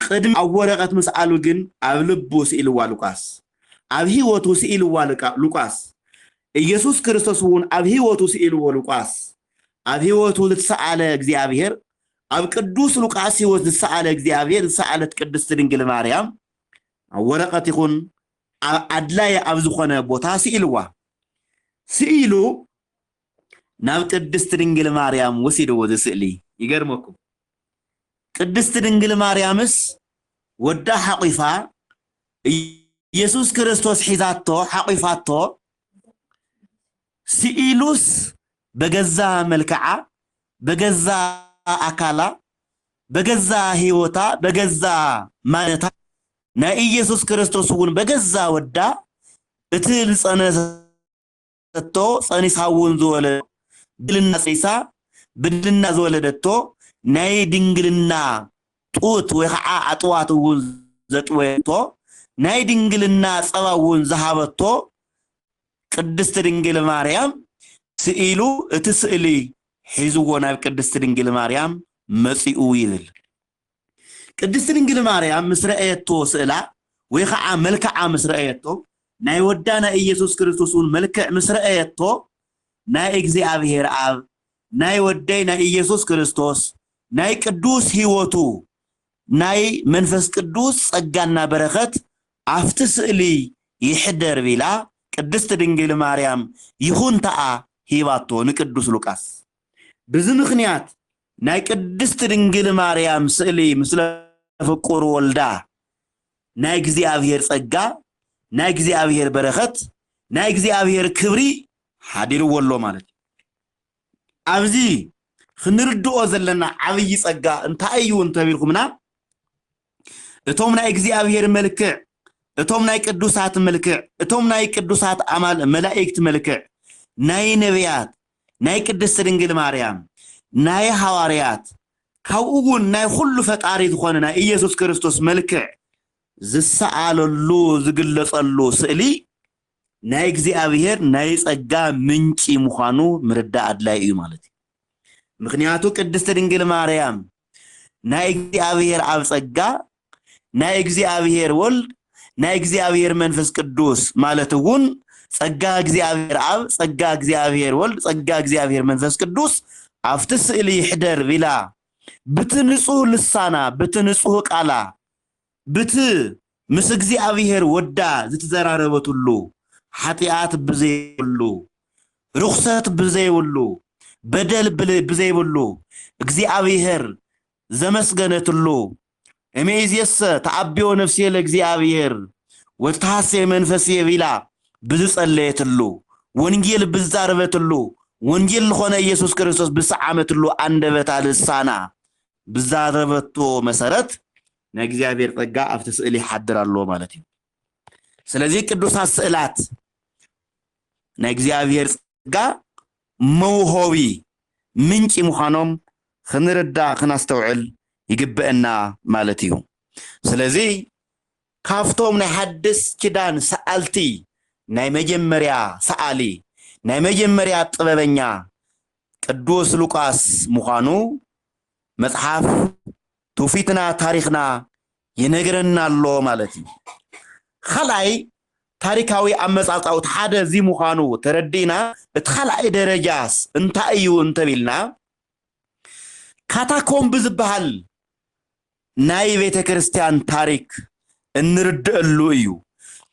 ቅድም አወረቀት መስአሉ ግን ኣብ ልቡ ስኢልዋ ሉቃስ ኣብ ህይወቱ ስኢልዋ ሉቃስ ኢየሱስ ክርስቶስ ውን ኣብ ህይወቱ ስኢልዋ ሉቃስ ኣብ ህይወቱ ልትሰአለ እግዚአብሔር ኣብ ቅዱስ ሉቃስ ህይወት ልትሰአለ እግዚአብሔር ልትሰአለት ቅድስት ድንግል ማርያም አወረቀት ይኹን አድላይ ኣብ ዝኾነ ቦታ ስኢልዋ ስኢሉ ናብ ቅድስት ድንግል ማርያም ወሲደው ዝስእሊ ይገርመኩም ቅድስት ድንግል ማርያምስ ወዳ ሐቂፋ ኢየሱስ ክርስቶስ ሒዛቶ ሐቂፋቶ ስኢሉስ በገዛ መልከዓ በገዛ አካላ በገዛ ህይወታ በገዛ ማነታ ናይ ኢየሱስ ክርስቶስ ውን በገዛ ወዳ እትል ጸነሰቶ ጸኒሳውን ዘወለ ድልና ጸይሳ ብድልና ዘወለደቶ ናይ ድንግልና ጡት ወይዓ አጥዋቱን ዘጥወቶ ናይ ድንግልና ጸባውን ዘሃበቶ ቅድስት ድንግል ማርያም ስኢሉ እትስእሊ ሒዝዎ ናብ ቅድስት ድንግል ማርያም መጺኡ ይብል ቅድስት ድንግል ማርያም ምስራኤቶ ስእላ ወይዓ መልክዓ ምስራኤቶ ናይ ወዳና ኢየሱስ ክርስቶስን መልክዕ ምስራኤቶ ናይ እግዚአብሔር አብ ናይ ወዳይና ኢየሱስ ክርስቶስ ናይ ቅዱስ ህይወቱ ናይ መንፈስ ቅዱስ ጸጋና በረከት አፍት ስእሊ ይሕደር ቢላ ቅድስት ድንግል ማርያም ይኹንታ ሂባቶ ንቅዱስ ሉቃስ በዚ ምኽንያት ናይ ቅድስት ድንግል ማርያም ስእሊ ምስለ ፍቁር ወልዳ ናይ እግዚአብሔር ጸጋ ናይ እግዚአብሔር በረከት ናይ እግዚአብሔር ክብሪ ሓዲሩ ወሎ ማለት ኣብዚ ክንርድኦ ዘለና ዓብይ ጸጋ እንታይ እዩ እንተቢልኩምና እቶም ናይ እግዚአብሔር መልክዕ እቶም ናይ ቅዱሳት መልክዕ እቶም ናይ ቅዱሳት አማል መላእክት መልክዕ ናይ ነቢያት ናይ ቅድስት ድንግል ማርያም ናይ ሐዋርያት ካውውን ናይ ሁሉ ፈጣሪ ዝኾነ ናይ ኢየሱስ ክርስቶስ መልክዕ ዝሰአለሉ ዝግለጸሉ ስእሊ ናይ እግዚአብሔር ናይ ጸጋ ምንጪ ምዃኑ ምርዳ አድላይ እዩ ማለት ምክንያቱ ቅድስት ድንግል ማርያም ናይ እግዚአብሔር አብ ጸጋ ናይ እግዚአብሔር ወልድ ናይ እግዚአብሔር መንፈስ ቅዱስ ማለትውን ጸጋ እግዚአብሔር አብ ጸጋ እግዚአብሔር ወልድ ጸጋ እግዚአብሔር መንፈስ ቅዱስ አፍት ስእሊ ይሕደር ቢላ ብትንጹህ ልሳና ብትንጹህ ቃላ ብት ምስ እግዚአብሔር ወዳ ዝትዘራረበቱሉ ኃጢአት ብዘይብሉ ርኽሰት ብዘይብሉ በደል ብዘይብሉ እግዚአብሔር ዘመስገነትሉ እሜዝየስ ተአቢዮ ነፍሴ ለእግዚአብሔር ወተሐሴ መንፈሴ ቢላ ብዝጸለየትሉ ወንጌል ብዛረበትሉ ወንጌል ለሆነ ኢየሱስ ክርስቶስ ብሰዓመትሉ አንደበታ ልሳና ብዛረበቶ መሰረት ናይ እግዚአብሔር ጸጋ አፍተ ስእሊ ይሐድራሉ ማለት እዩ ስለዚህ ቅዱሳት ስእላት ናይ እግዚአብሔር ጸጋ መውሆቢ ምንጪ ምዃኖም ክንርዳ ክናስተውዕል يجبئنا مالتيو سلازي كافتوم نحدث كدان سألتي ناي مجمريا سألي ناي مجمريا طببنيا قدوس لوقاس مخانو مصحف توفيتنا تاريخنا ينغرنا الله مالتي خلاي تاريخاوي امصاصاوت حدا زي مخانو تردينا اتخلعي درجاس انت ايو انت بيلنا كاتاكوم بزبحال ناي بيته كريستيان تاريخ እንርድእሉ እዩ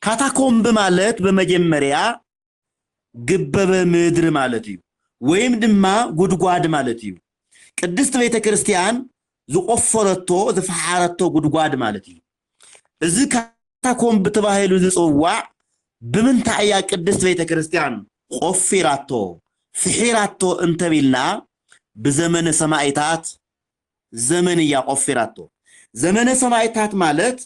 ካታኮምብ ማለት በመጀመሪያ ግበበ ምድር ማለት እዩ ወይም ድማ ጉድጓድ ማለት እዩ ቅድስት ቤተ ክርስቲያን ዝቆፈረቶ ዝፈሓረቶ ጉድጓድ ማለት እዩ እዚ ካታኮምብ ተባሂሉ ዝጽዋዕ ብምንታይ ያ ቅድስት ቤተ ክርስቲያን ቆፊራቶ ፍሒራቶ እንተቢልና በዘመነ ሰማዕታት ዘመን ያ ቆፊራቶ ዘመነ ሰማዕታት ማለት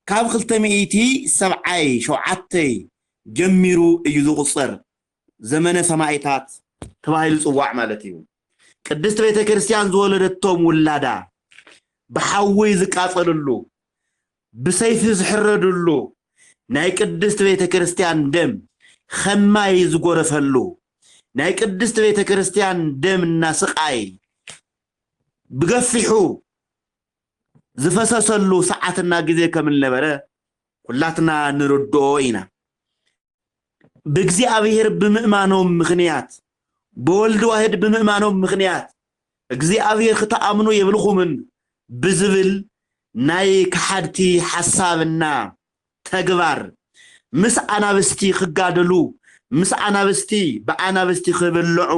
ካብ 277 ጀሚሩ እዩ ዝቁፅር ዘመነ ሰማዕታት ተባሂሉ ጽዋዕ ማለት እዩ ቅድስት ቤተ ክርስቲያን ዝወለደቶም ውላዳ በሐዊ ዝቃጸልሉ በሰይፍ ዝሕረድሉ ናይ ቅድስት ቤተ ክርስቲያን ደም ኸማይ ዝጎረፈሉ ናይ ቅድስት ቤተ ክርስቲያን ደምና ስቃይ ብገፊሑ ዝፈሰሰሉ ሰዓትና ጊዜ ከምነበረ ሁላትና ንርዶ ኢና በእግዚአብሔር በምእማኖም ምኽንያት በወልድ ዋህድ በምእማኖም ምኽንያት እግዚአብሔር ከተአምኑ የብልኹምን ብዝብል ናይ ከሓድቲ ሐሳብና ተግባር ምስ አናብስቲ ክጋደሉ ምስ አናብስቲ በአናብስቲ ክብልዑ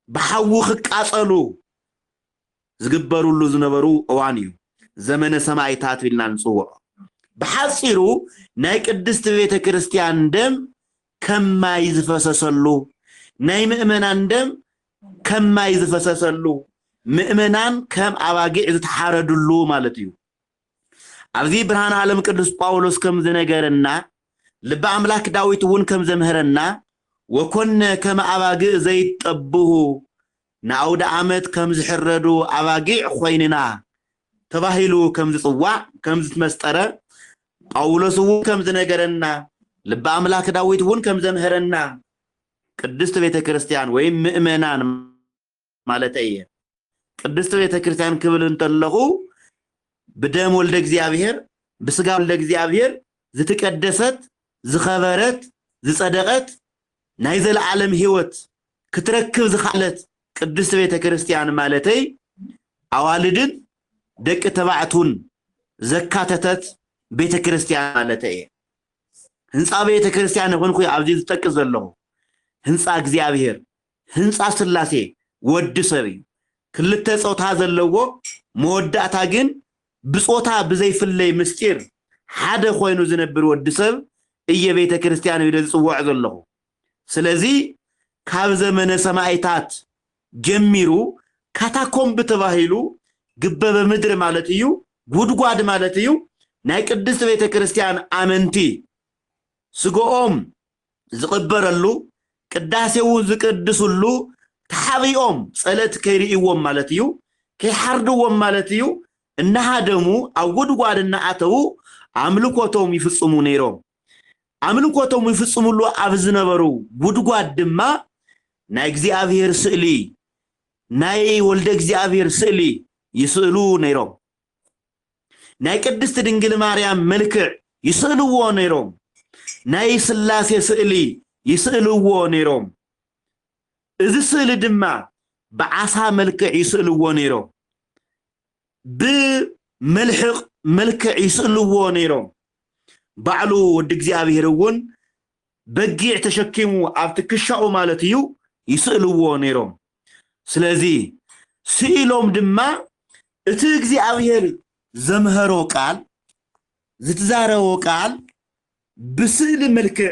በሐው ክቃጸሉ ዝግበሩሉ ዝነበሩ እዋን እዩ ዘመነ ሰማዕታት ቢልና ንጽውዖ በሐጺሩ ናይ ቅድስት ቤተ ክርስቲያን ደም ከማይ ዝፈሰሰሉ ናይ ምእመናን ደም ከማይ ዝፈሰሰሉ ምእመናን ከም አባጊዕ ዝተሓረዱሉ ማለት እዩ ኣብዚ ብርሃን ዓለም ቅዱስ ጳውሎስ ከም ዝነገረና ልበ አምላክ ዳዊት ውን ከም ዘምህረና ወኮነ ከም አባጊዕ ዘይጠብሁ ናውደ ዓመት ከም ዝሕረዱ አባጊዕ ኮይንና ተባሂሉ ከም ዝጽዋዕ ከም ዝመስጠረ ጳውሎስ ውን ከም ዝነገረና ልበ አምላክ ዳዊት ውን ከም ዘምህረና ቅድስት ቤተ ክርስቲያን ወይ ምእመናን ማለት እየ ቅድስት ቤተ ክርስቲያን ክብል እንተለኹ በደም ወልደ እግዚአብሔር በስጋ ወልደ እግዚአብሔር ዝተቀደሰት ዝኸበረት ዝጸደቀት ናይ ዘለዓለም ሕይወት ክትረክብ ዝኻለት ቅድስት ቤተ ክርስቲያን ማለተይ አዋልድን ደቅ ተባዕቱን ዘካተተት ቤተ ክርስቲያን ማለተይ ህንጻ ቤተ ክርስቲያን ሆንኩ ኣብዚ ዝጠቅስ ዘለኹ ህንጻ እግዚአብሔር ህንጻ ስላሴ ወድ ሰብ ክልተ ጾታ ዘለዎ መወዳእታ ግን ብጾታ ብዘይፍለይ ምስጢር ሓደ ኮይኑ ዝነብር ወድ ሰብ እየቤተ ክርስቲያን ይደ ዝጽዋዕ ዘለኹ ስለዚ ካብ ዘመነ ሰማዕታት ጀሚሩ ካታኮምብ ተባሂሉ ግበበ ምድር ማለት እዩ ጉድጓድ ማለት እዩ ናይ ቅድስት ቤተ ክርስቲያን አመንቲ ስጎኦም ዝቅበረሉ ቅዳሴው ዝቅድሱሉ ተሐቢኦም ጸለት ከይሪእዎም ማለት እዩ ከይሐርድዎም ማለት እዩ እናሃደሙ ኣብ ጉድጓድና አተው አምልኮቶም ይፍጽሙ ነይሮም አምልኮቶም ይፍጽሙሉ ኣብ ዝነበሩ ጉድጓድ ድማ ናይ እግዚአብሔር ስእሊ ናይ ወልደ እግዚአብሔር ስእሊ ይስእሉ ነይሮም ናይ ቅድስት ድንግል ማርያም መልክዕ ይስእልዎ ነይሮም ናይ ስላሴ ስእሊ ይስእልዎ ነይሮም እዚ ስእሊ ድማ በዓሳ መልክዕ ይስእልዎ ነይሮም በመልሕቕ መልክዕ ይስእልዎ ነይሮም ባዕሉ ወድ እግዚአብሔር ውን በጊዕ ተሸኪሙ ኣብ ትክሻኡ ማለት እዩ ይስእልዎ ነይሮም ስለዚ ስኢሎም ድማ እቲ እግዚአብሔር ዘምሃሮ ቃል ዝትዛረቦ ቃል ብስእሊ መልክዕ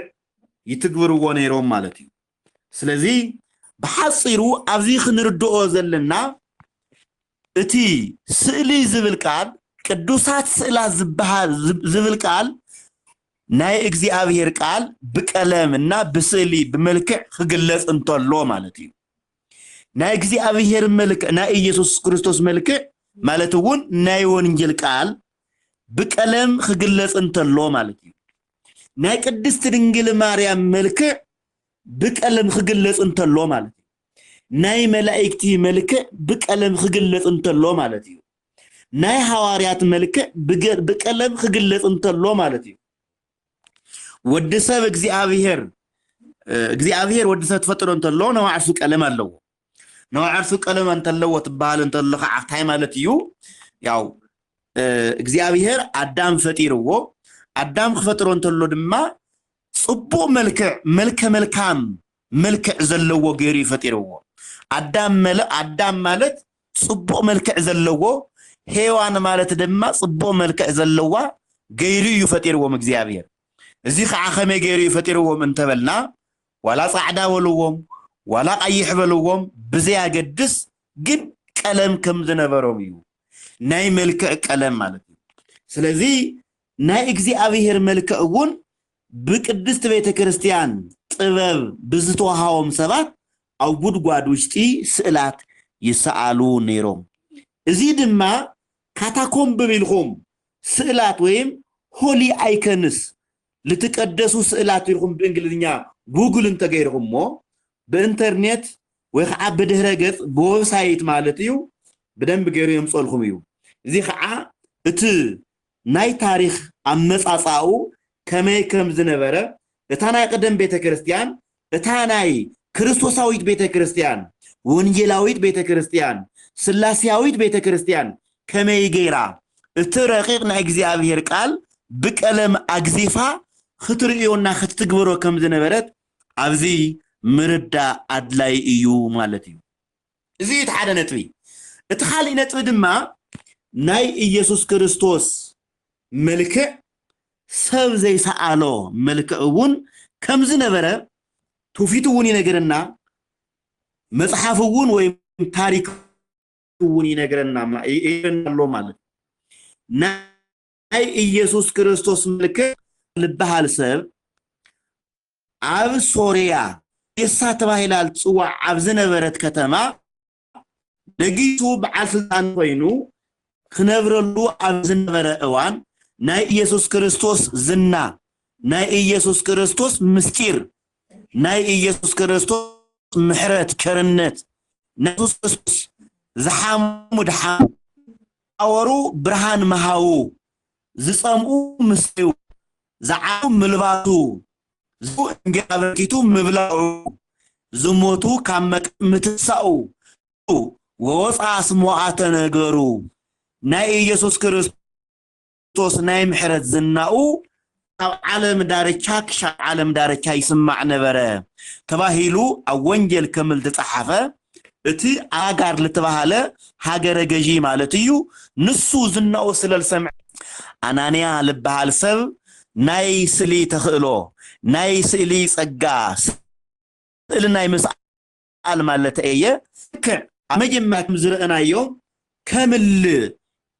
ይትግብርዎ ነይሮም ማለት እዩ ስለዚ በሐጺሩ ኣብዚ ክንርድኦ ዘለና እቲ ስእሊ ዝብል ቃል ቅዱሳት ስእላት ዝብል ቃል ናይ እግዚአብሔር ቃል በቀለምና በስእሊ በመልክዕ ክግለጽ እንተሎ ማለት እዩ ናይ እግዚአብሔር መልክዕ ናይ ኢየሱስ ክርስቶስ መልክዕ مالتون نايون إنجيل قال بكلام خجلس انتلو مالتي ناي قدست دنجل مريم ملك بكلام خجلس انتلو مالتي ناي ملائكتي ملك بكلام خجلس انتلو مالتي ناي حواريات ملك بكلام خجلس انتلو مالتي ودسب እግዚአብሔር ወድሰብ ተፈጥሮ እንተሎ ነው ዓርሱ ቀለም አለው ነው ዓርሱ ቀለም እንተለው ተባለ እንተለኸ ዓታይ ማለት እዩ ያው እግዚአብሔር አዳም ፈጢርዎ አዳም ከፈጥሮ እንተሎ ድማ ጽቦ መልካም መልክዕ ዘለዎ ገሪ ፈጢርዎ አዳም ማለት ጽቦ መልክዕ ዘለዎ ሔዋን ማለት ድማ ጽቦ መልክዕ ዘለዋ ገይሩ ይፈጢርዎም እግዚአብሔር እዚ ኸዓ ኸመይ ገይሩ ይፈጢርዎም እንተበልና ولا صعدا ولوهم ولا قيح بلوهم بزيا قدس جن كلام كم زنبروم يو ناي ملك كلام مالتي سلذي ناي اكزي ابيهر ملك اون بقدست بيت كريستيان طبب بزتوهاوم سبات او غدغاد وشتي سئلات يسالو نيروم ازي دما كاتاكوم ببيلهم سئلات ويم هولي ايكنس لتقدسو سئلات يلهم بانجليزኛ جوجل انت غيرهم مو بانترنت ويخع بدهره ገጽ بويب سايت ማለት እዩ بدنب غير يمصلهم እዩ እዚ خع እቲ ናይ ታሪክ አመጻጻኡ ከመይ ከም ዝነበረ እታ ናይ ቀደም ቤተክርስቲያን እታ ናይ ክርስቶሳዊት ቤተክርስቲያን ወንጌላዊት ቤተክርስቲያን ስላሴያዊት ቤተክርስቲያን ከመይ ገይራ እቲ ረቂቅ ናይ እግዚአብሔር ቃል بقلم اغزيفا خطريونا خطتغبرو كم زنبرت ابزي مردا ادلاي ايو مالتي زي تحد نطبي اتخالي نطبي دما ناي ኢየሱስ ክርስቶስ መልክ ሰብ ዘይ ሰአሎ መልክ እውን ከም ዝነበረ ቱፊቱውን ይነገርና መጽሐፉውን ወይ ታሪኩውን ይነገርና ይነሎ ማለት ناي ኢየሱስ ክርስቶስ መልክ ልባሃል ሰብ አብ ሶሪያ የሳተባይላል ጽዋ አብ ዝነበረት ከተማ ደጊቱ በዓል ስልጣን ኮይኑ ክነብረሉ አብ ዝነበረ እዋን ናይ ኢየሱስ ክርስቶስ ዝና ናይ ኢየሱስ ክርስቶስ ምስጢር ናይ ኢየሱስ ክርስቶስ ምሕረት ከርነት ናይ ኢየሱስ ክርስቶስ ዝሓሙድ አወሩ ብርሃን መሃው ዝጸምኡ ምስጢው زعو ملباتو زو انجابكيتو مبلاو زموتو كامك متساو ووصا سموعات نغرو ناي يسوس كريستوس ناي محرت زناو عالم دارچاك عالم دارچا يسمع نبره تباهيلو اونجل كمل تصحفه اتي اغار لتباهله هاجر ገዢ ማለትዩ ንሱ ዝናው ስለል ሰምዕ አናንያ ልባል ሰብ ናይ ስሊ ተኽእሎ ናይ ስሊ ጸጋ ስሊ ናይ መስአል ማለት እየ ከመጀመሪያ ዝረአናዮ ከምል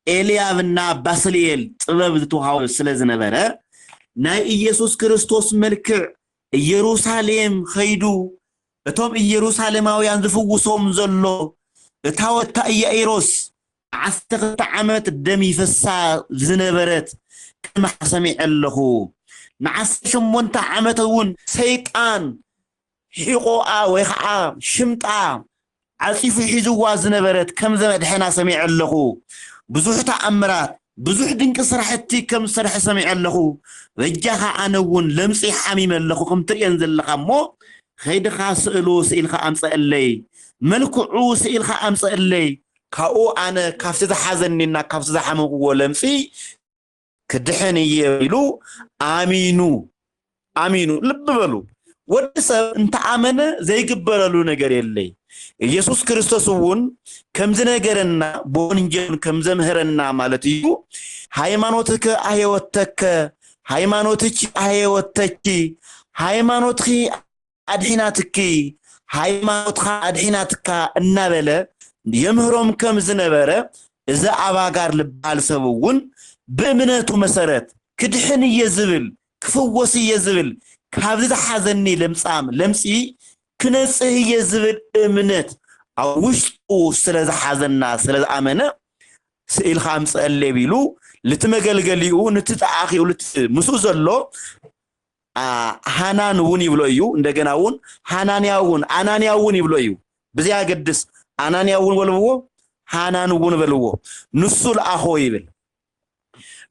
ኤልያብና ባስልኤል ጥበብ ዝተዋሃው ስለዝነበረ ናይ ኢየሱስ ክርስቶስ መልክዕ ኢየሩሳሌም ኸይዱ እቶም ኢየሩሳሌማውያን ዝፍውሶም ዘሎ እታወታ ኢያኢሮስ 10 ዓመት ደም ይፈሳ ዝነበረት كما سمع له نعس شمونتا عمتون سيطان حقوقا ويخعا شمطا عصيف حزوا زنبرت كم زمد حنا سمع له بزوح تأمرات بزوح دنك سرحتي كم سرح سمع له وجاها عنون لمسي حميم له كم ترينزل لها مو خيدخا سئلو سئلخا أمسأ اللي ملكعو سئلخا أمسأ اللي كاو أنا كافتة حزننا كافتة حمو ولمسي كدحن يلو امينو لببلو ودسب انت امنه زي يقبللو ነገር የለይ ኢየሱስ ክርስቶስውን ከምዝ ነገርና ቦንጀን ከምዘ ምህረና ማለት እዩ ሃይማኖትከ አህይወተከ ሃይማኖትች አህይወተቺ ሃይማኖትኺ አድሂናትኪ ሃይማኖትኻ አድሂናትካ እናበለ የምህሮም ከምዝ ነበረ እዛ አባጋር ልባል ሰብውን በእምነቱ መሰረት ክድህን ይዝብል ክፈወስ ይዝብል ካብዚ ተሐዘኒ ለምጺ ክነጽህ ይዝብል እምነት አውሽጡ ስለዛ ሐዘና ስለዛ አመነ سئل خامس اللي بيلو لتمجلجليو نتتعاخي مسو زلو حنان ون يبلو ايو እንደገና ውን አናንያ ውን ይብሎ እዩ በዚያ ገድስ አናንያ ውን ወልዎ حنان ውን በልዎ ንሱ ለአኾ ይብል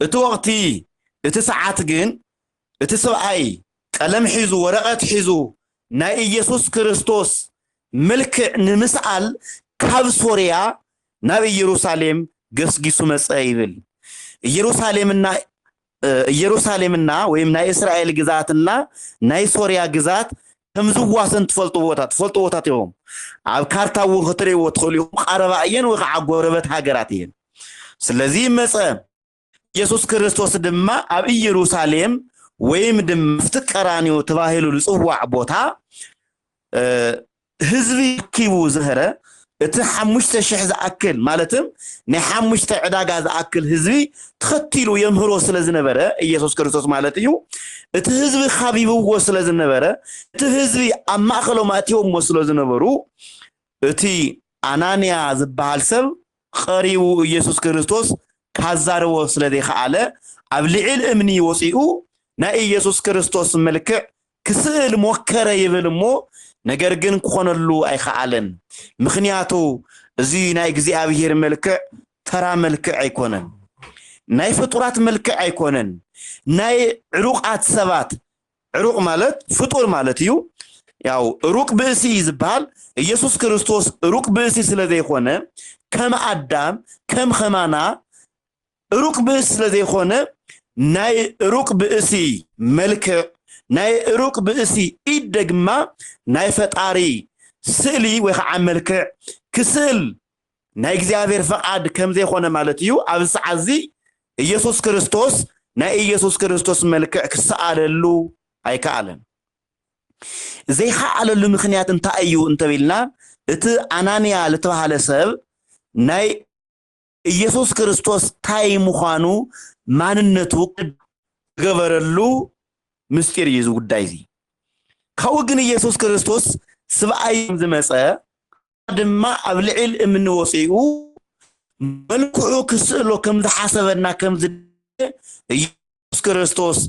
እቲ ወቅቲ እቲ ሰዓት ግን እቲ ሰብአይ ቀለም ሒዙ ወረቀት ሒዙ ናይ ኢየሱስ ክርስቶስ መልክዕ ንምስአል ካብ ሶርያ ናብ ኢየሩሳሌም ገስጊሱ መጽ ይብል ኢየሩሳሌምና ወይም ናይ እስራኤል ግዛትና ናይ ሶርያ ግዛት ከምዝዋሰን ተፈልጦ ቦታት እዮም ኣብ ካርታው ክትሪዎ ትኽእሉ ቀረባየን ወይ ከዓ ጎረበት ሃገራት እየን ስለዚ መጽ ኢየሱስ ክርስቶስ ድማ ኣብ ኢየሩሳሌም ወይም ድማ ፍትቀራኒዮ ተባሂሉ ዝጽዋዕ ቦታ ህዝቢ ኪቡ ዝህረ እቲ 5000 ዝኣክል ማለትም ናይ 5 ዕዳጋ ዝኣክል ህዝቢ ተኸቲሉ የምህሮ ስለዝነበረ ኢየሱስ ክርስቶስ ማለት እዩ እቲ ህዝቢ ኻቢብዎ ስለዝነበረ እቲ ህዝቢ ኣብ ማእከሎም ኣትዮም ስለዝነበሩ እቲ አናንያ ዝበሃል ሰብ ቀሪው ኢየሱስ ክርስቶስ ካዛረዎ ስለዘይኸኣለ ኣብ ልዕል እምኒ ወፂኡ ናይ ኢየሱስ ክርስቶስ መልክዕ ክስእል ሞከረ ይብልሞ ነገር ግን ኮነሉ ኣይኸኣለን ምኽንያቱ እዚ ናይ እግዚአብሔር መልክዕ ተራ መልክዕ ኣይኮነን ናይ ፍጡራት መልክዕ ኣይኮነን ናይ ዕሩቃት ሰባት ዕሩቅ ማለት ፍጡር ማለት እዩ ያው ሩቅ ብእሲ ይዝባል ኢየሱስ ክርስቶስ ሩቅ ብእሲ ስለዘይኮነ ከም አዳም ከም ኸማና ሩቅ ብእሲ ስለዘይኮነ ናይ ሩቅ ብእሲ መልክዕ ናይ ሩቅ ብእሲ ይደግማ ናይ ፈጣሪ ስእሊ ወይ ከዓ መልክዕ ክስል ናይ እግዚአብሔር ፈቃድ ከም ዘይኮነ ማለት እዩ ኣብ ሰዓዚ ኢየሱስ ክርስቶስ ናይ ኢየሱስ ክርስቶስ መልክዕ ክሰአለሉ ኣይከኣለን ዘይኸኣለሉ ምኽንያት እንታይ እዩ እንተብልና እቲ አናንያ ለተባሃለ ሰብ ናይ ኢየሱስ ክርስቶስ ታይ ምዃኑ ማንነቱ ገበረሉ ምስጢር ይዙ ጉዳይ እዚ ካው ግን ኢየሱስ ክርስቶስ ስብአይ ዝመጸ ድማ ኣብ ልዕል እምኒ ወፂኡ መልክዑ ክስእሎ ከም ዝሓሰበና ከም ኢየሱስ ክርስቶስ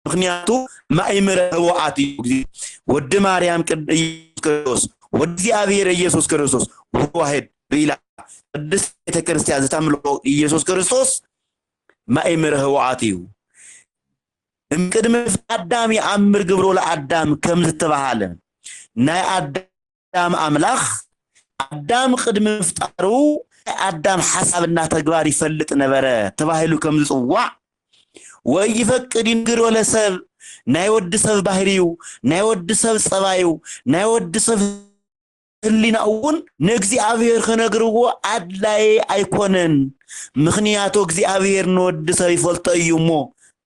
ምኽንያቱ ማእምረ ህወኣት ወዲ ማርያም ኢየሱስ ክርስቶስ ወዲ እግዚአብሔር ኢየሱስ ክርስቶስ ዋህድ ቢላ ቅድስ ቤተ ክርስቲያን ዝተምልኮ ኢየሱስ ክርስቶስ ማእምረ ህወኣት እዩ እምቅድመ አዳም ይአምር ግብሮ ለአዳም ከም ዝተባሃለ ናይ አዳም አምላኽ አዳም ቅድመ ፍጣሩ አዳም ሐሳብና ተግባር ይፈልጥ ነበረ ተባሂሉ ከም ዝጽዋዕ ወይ ይፈቅድ ይንግሮ ለሰብ ናይ ወድ ሰብ ባህሪው ናይ ወድ ሰብ ጸባዩ ናይ ወድ ሰብ ህሊናውን ንእግዚአብሔር ከነግርዎ አድላይ አይኮነን ምኽንያቱ እግዚአብሔር ንወድ ሰብ ይፈልጦ እዩሞ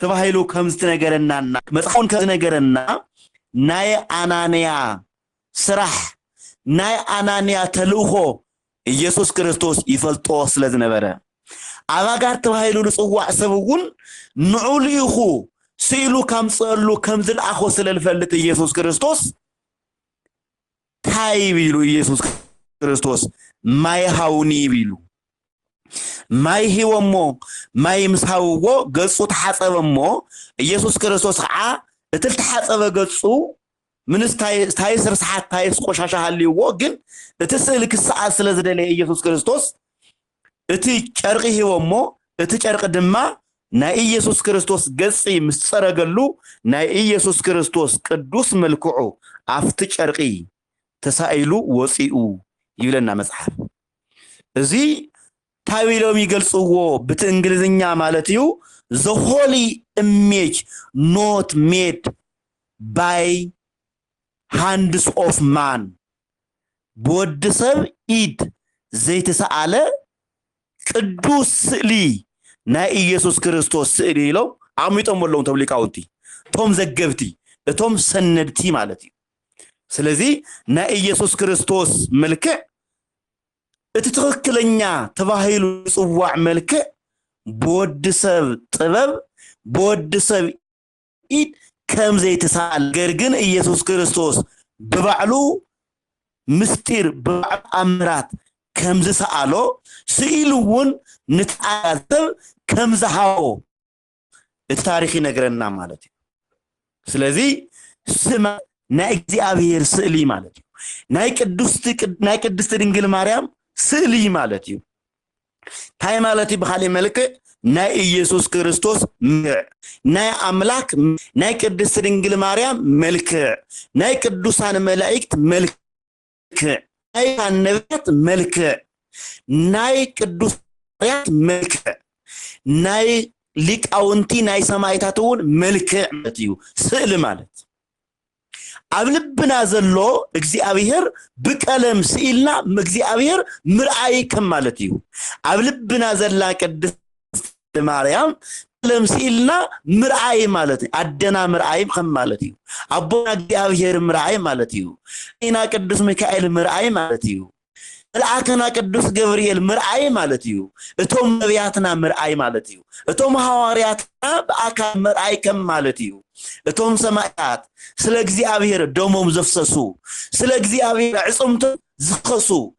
ተባሂሉ ከም ዝተነገረናና መጽሐፉን ከነገረና ናይ አናንያ ስራሕ ናይ አናንያ ተልእኾ ኢየሱስ ክርስቶስ ይፈልጦ ስለዝነበረ አባጋር ተባሂሉ ዝጽዋዕ ሰብውን ንዑልይኹ ሲሉ ከምጸሉ ከም ዝልአኾ ስለልፈልጥ ኢየሱስ ክርስቶስ ታይ ቢሉ ኢየሱስ ክርስቶስ ማይ ሃውኒ ቢሉ ማይ ሂወሞ ማይ ምስሃውዎ ገጹ ተሐጸበሞ ኢየሱስ ክርስቶስ ዓ እትል ተሐጸበ ገጹ ምንስ ታይስር ሰዓት ታይስ ቆሻሻ ሃልይዎ ግን እትስእል ክሰዓት ስለዝደለ ኢየሱስ ክርስቶስ እቲ ጨርቂ ሂወሞ እቲ ጨርቂ ድማ ናይ ኢየሱስ ክርስቶስ ገጽ ምስጸረገሉ ናይ ኢየሱስ ክርስቶስ ቅዱስ መልክዑ አፍቲ ጨርቂ ተሳኢሉ ወፂኡ ይብለና መጽሐፍ እዚ ታዊሎም ይገልጽዎ በእንግሊዝኛ ማለት እዩ the holy image not made by hands of man ቦድሰብ ኢድ ዘይተሰአለ ቅዱስ ስእሊ ናይ ኢየሱስ ክርስቶስ ስእሊ ይለው አሚጦም ወለውን ተብሊቃውንቲ ቶም ዘገብቲ እቶም ሰነድቲ ማለት እዩ ስለዚህ ናይ ኢየሱስ ክርስቶስ መልክዕ እቲ ትክክለኛ ተባሂሉ ጽዋዕ መልክዕ ቦድሰብ ጥበብ ቦድሰብ ኢድ ከም ዘይተሰአለ ገርግን ኢየሱስ ክርስቶስ በባዕሉ ምስጢር በአምራት كم زسألو سئلون نتعذب كم زهاو التاريخ نقرنا مالتي سلذي سما نايك أبير سئلي مالتي نايك الدست دنجل مريم سئلي مالتي هاي مالتي بخالي ملك ناي يسوع كريستوس ناي أملاك ناي الدست دنجل مريم ملك ناي الدوسان ملائكة ملك ناي النبيات ملك ناي الدوسان ملك ناي ليك أونتي ناي سمايتاتون ملك مالتيو سئل مالت أبلبنا زلو اكزي أبيهر بكلم سئلنا مكزي أبيهر مرعي كم مالتيو أبلبنا زلا كدس مريم كلم سئلنا مرعي مالتي أدنا مرعي كم مالتيو أبونا اكزي أبيهر مرعي مالتيو إنا كدس ميكائيل مرعي مالتيو العاكنا قدوس جبريل مرعي مالتيو اتوم نبياتنا مرعي مالتيو اتوم حوارياتنا بأكا مرعي كم مالتيو اتوم سمايات سلقزي أبير دوموم زفسسو سلقزي أبير عصمت زخصو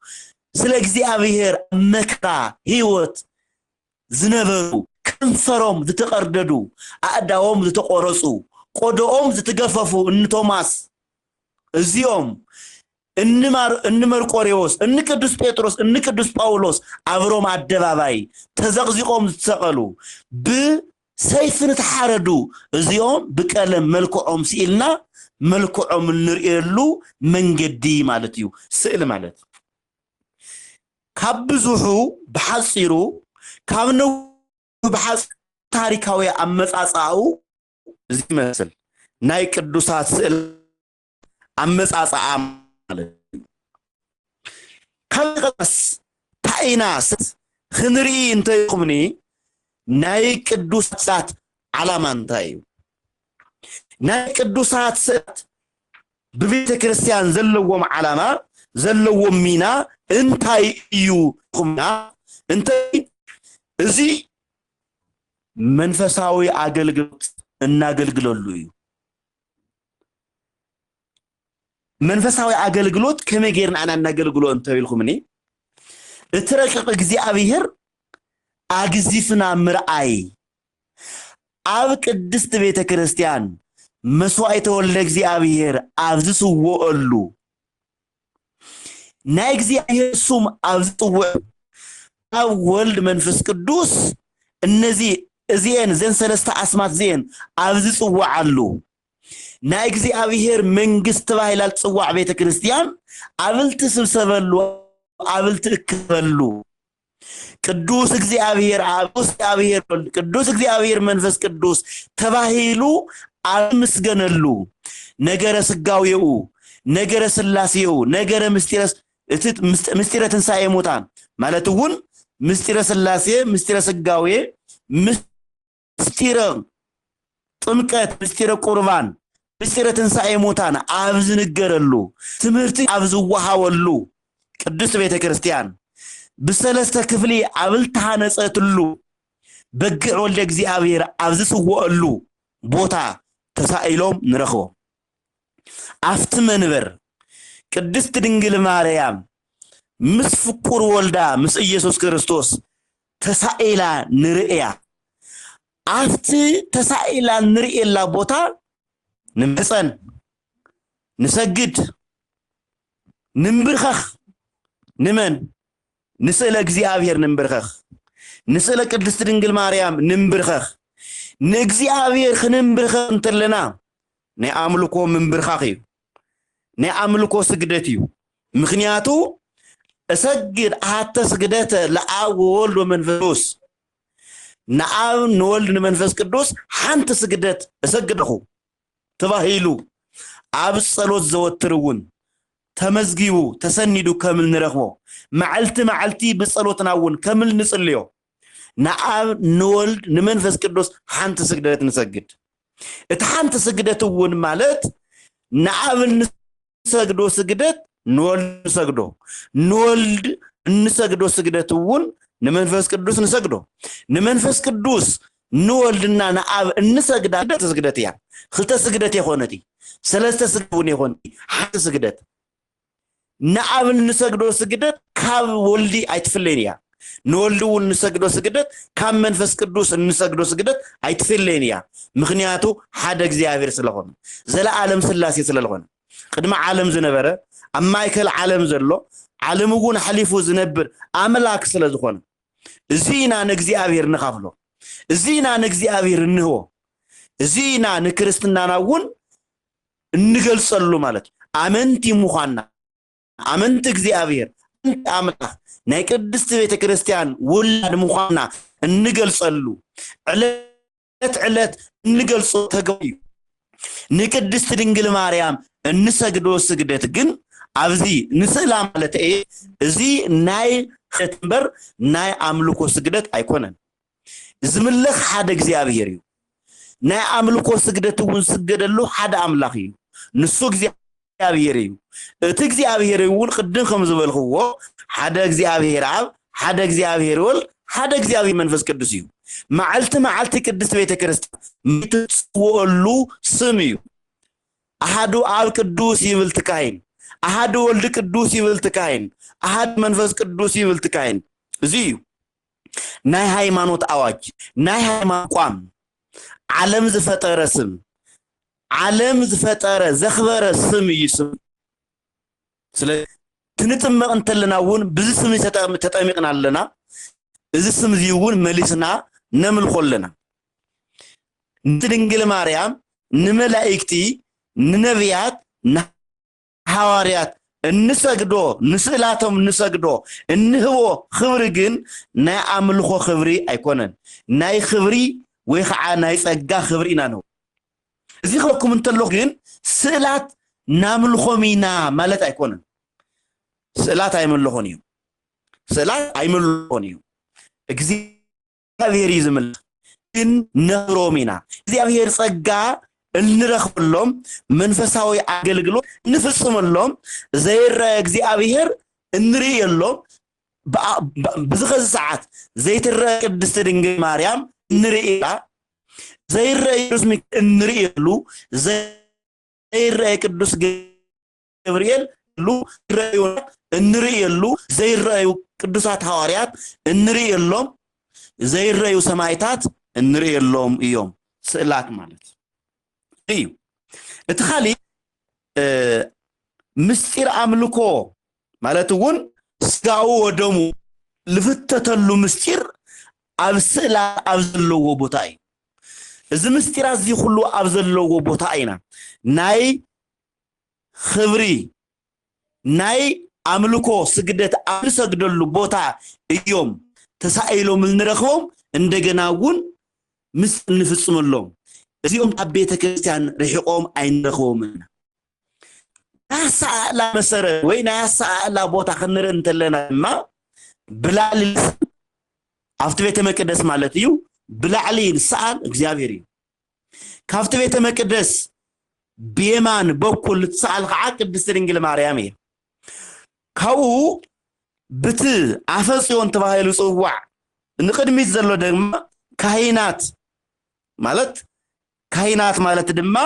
سلقزي أبير مكرا هيوت زنبرو كنفروم زتقرددو أعداوم زتقورسو قدوم زتقففو انتوماس ازيوم انمر قوريوس انكدس بيتروس انكدس باولوس ابروم ادباباي تزقزقوم تسقلو بسيف نتحردو ازيوم بقلم ملكعوم سيلنا ملكعوم نريلو منجدي مالتيو سئل مالت كبزحو بحصيرو كابنو بحص تاريخاوي امصاصاو زي مثل ناي قدوسات سئل امصاصا كالغس تايناس خنري انت يقمني ناي قدوسات علامه انتايو ناي قدوسات سات ببيت كريستيان زلوم علامه زلوم مينا انتاي يو قمنا انتي ازي منفساوي اغلغلت እናገልግለሉ منفساوي አገልግሎት ከመገርን አና እናገልግሎ እንተይልኩምኒ እትረቀቅ እግዚአብሔር አግዚፍና ምርአይ አብ ቅድስት ቤተ ክርስቲያን መስዋዕተ ወልደ እግዚአብሔር አብዝስወሉ ናይ እግዚአብሔር ሱም አብዝጥወ አብ ወልድ መንፈስ ቅዱስ እነዚህ እዚን ዘን ሰለስተ አስማት ዜን አብዝጽዋዓሉ ናይ እግዚአብሔር መንግስት ባይላል ጽዋዕ ቤተ ክርስቲያን አብልት ስብሰበሉ አብልት እክበሉ ቅዱስ እግዚአብሔር ቅዱስ እግዚአብሔር መንፈስ ቅዱስ ተባሂሉ አምስገነሉ ነገረ ስጋዊው ነገረ ስላሴው ነገረ ምስጢረ ትንሣኤ ሙታን ማለትውን ምስጢረ ስላሴ ምስጢረ ስጋዊ ምስጢረ ጥምቀት ምስጢረ ቁርባን ምስጢረ ትንሣኤ ሙታን አብዝንገረሉ ትምህርት አብዝዋሃወሉ ቅዱስ ቤተ ክርስቲያን በሰለስተ ክፍሊ አብልታነጸትሉ በግዕ ወልደ እግዚአብሔር አብዝስወሉ ቦታ ተሳኢሎም ንረኽቦ አፍት መንበር ቅድስት ድንግል ማርያም ምስ ፍቁር ወልዳ ምስ ኢየሱስ ክርስቶስ ተሳኢላ ንርያ አፍት ተሳኢላ ንርኤላ ቦታ نمسن نسجد نمبرخخ نمن نسأل እግዚአብሔር نمبرخخ نسأل ቅድስት ድንግል ማርያም نمبرخخ نእግዚአብሔር خنمبرخ እንተለና ናይ አምልኮ منبرخخ እዩ ናይ አምልኮ ስግደት እዩ ምክንያቱ እሰግድ አተ ስግደተ ለአብ ወልድ ወመንፈስ ነአብ ወልድ መንፈስ ቅዱስ ሓንቲ ስግደት እሰግድኹ تباهيلو عب الصلوات زوترون تمزجيو تسندو كامل نرخو معلتي بالصلوات ناون كامل نصليو نعم نولد نمنفس قدوس حانت سجدت نسجد اتحانت سجدتون مالت نعم نسجدو سجدت نولد نسجدو نولد نسجدو سجدتون نمنفس قدوس نسجدو نمنفس قدوس نولدنا نعب النسجد تسجدت يا خلت سجدت يا خونتي ثلاثة سجدون يا خونتي حتى سجدت نعمل نسجدو سجدت كاب ولدي أيتفلينيا نولدو نسجدو سجدت كام منفس قدوس نسجدو سجدت أيتفلينيا مخنياتو حدا እግዚአብሔር ስለሆነ ዘላለም ስላሴ ስለሆነ ቅድመ ዓለም ዝነበረ አማይከል ዓለም ዘሎ ዓለሙን ሐሊፉ ዝነብር አምላክ ስለዝኾነ እዚና ንእግዚአብሔር ንኻፍሎ እዚና ንእግዚአብሔር እንሆ እዚና ንክርስትናናውን እንገልጸሉ ማለት አመንቲ ሙኻና አመንት እግዚአብሔር አምላክ ናይ ቅድስት ቤተ ክርስቲያን ወላድ ሙኻና እንገልጸሉ ዕለት እንገልጾ ተገዩ ንቅድስት ድንግል ማርያም እንሰግዶ ስግደት ግን አብዚ ንስላ ማለት እዚ ናይ ኸትምበር ናይ አምልኮ ስግደት አይኮነን ዝምልኽ ሓደ እግዚአብሔር እዩ ናይ አምልኮ ስግደት እውን ስገደሉ ሓደ አምላኽ እዩ ንሱ እግዚአብሔር እዩ እቲ እግዚአብሔር እውን ቅድም ከም ዝበልኽዎ ሓደ እግዚአብሔር አብ ሓደ እግዚአብሔር ወልድ ሓደ እግዚአብሔር መንፈስ ቅዱስ እዩ መዓልቲ ቅድስት ቤተ ክርስቲያን ምትጽወሉ ስም እዩ አሐዱ አብ ቅዱስ ይብል ትካይን አሐዱ ወልድ ቅዱስ ይብል ትካይን አሐድ መንፈስ ቅዱስ ይብል ትካይን እዚ እዩ ናይ ሃይማኖት አዋጅ ናይ ሃይማኖት ቋም ዓለም ዝፈጠረ ስም ዓለም ዝፈጠረ ዘኽበረ ስም እዩ ስም ስለ ትንጥመቕ እንተለናውን ብዙ ስም ተጠሚቅና ኣለና እዚ ስም ዚውን መሊስና ነምልኾለና ድንግል ማርያም ንመላእክቲ ንነቢያት ሐዋርያት እንሰግዶ ንስላቶም እንሰግዶ እንህቦ ክብሪ ግን ናይ አምልኮ ክብሪ አይኮነን ናይ ክብሪ ወይ ከዓ ናይ ጸጋ ክብሪ ኢና ነው እዚ ክልኩም እንተሎ ግን ስላት ናምልኾሚና ማለት አይኮነን ስላት አይምልኾን እዩ ስላት አይምልኾን እዩ እግዚአብሔር ይዝምል ግን ነሮሚና እግዚአብሔር ጸጋ እንረኽብሎም መንፈሳዊ አገልግሎት ንፍጽምሎም ዘይረ እግዚአብሔር እንሪየሎም በዝኸዝ ሰዓት ዘይትረ ቅድስት ድንግል ማርያም እንሪያ ዘይረ ኢየሱስ እንሪየሉ ዘይረ ቅዱስ ገብርኤል ሉ እንሪየሉ ዘይረ ቅዱሳት ሐዋርያት እንሪየሎም ዘይረ ሰማዕታት እንሪየሎም እዮም ስዕላት ማለት እዩ እቲ ኻሊ ምስጢር አምልኮ ማለት እውን ስጋው ወደሙ ልፍተተሉ ምስጢር ኣብ ስዕላ ኣብ ዘለዎ ቦታ እዩ እዚ ምስጢር እዚ ሁሉ ኣብ ዘለዎ ቦታ ኢና ናይ ክብሪ ናይ አምልኮ ስግደት ኣብ ሰግደሉ ቦታ እዮም ተሳኢሎም ንረኽቦም እንደገና እውን ምስ ንፍጽምሎም እዚኦም ኣብ ቤተ ክርስቲያን ርሒቆም አይንረኽቦም ናሳላ መሰረት ወይ ናሳላ ቦታ ክንርኢ እንተለና ድማ ብላዕሊ ኣብቲ ቤተ መቅደስ ማለት እዩ ብላዕሊ ሰዓል እግዚአብሔር እዩ ካብቲ ቤተ መቅደስ ብየማን በኩል ሰዓል ከዓ ቅድስት ድንግል ማርያም እዩ ካው ብት አፈጽዮን ተባሂሉ ጽዋዕ ንቅድሚት ዘሎ ድማ ካህናት ማለት ድማ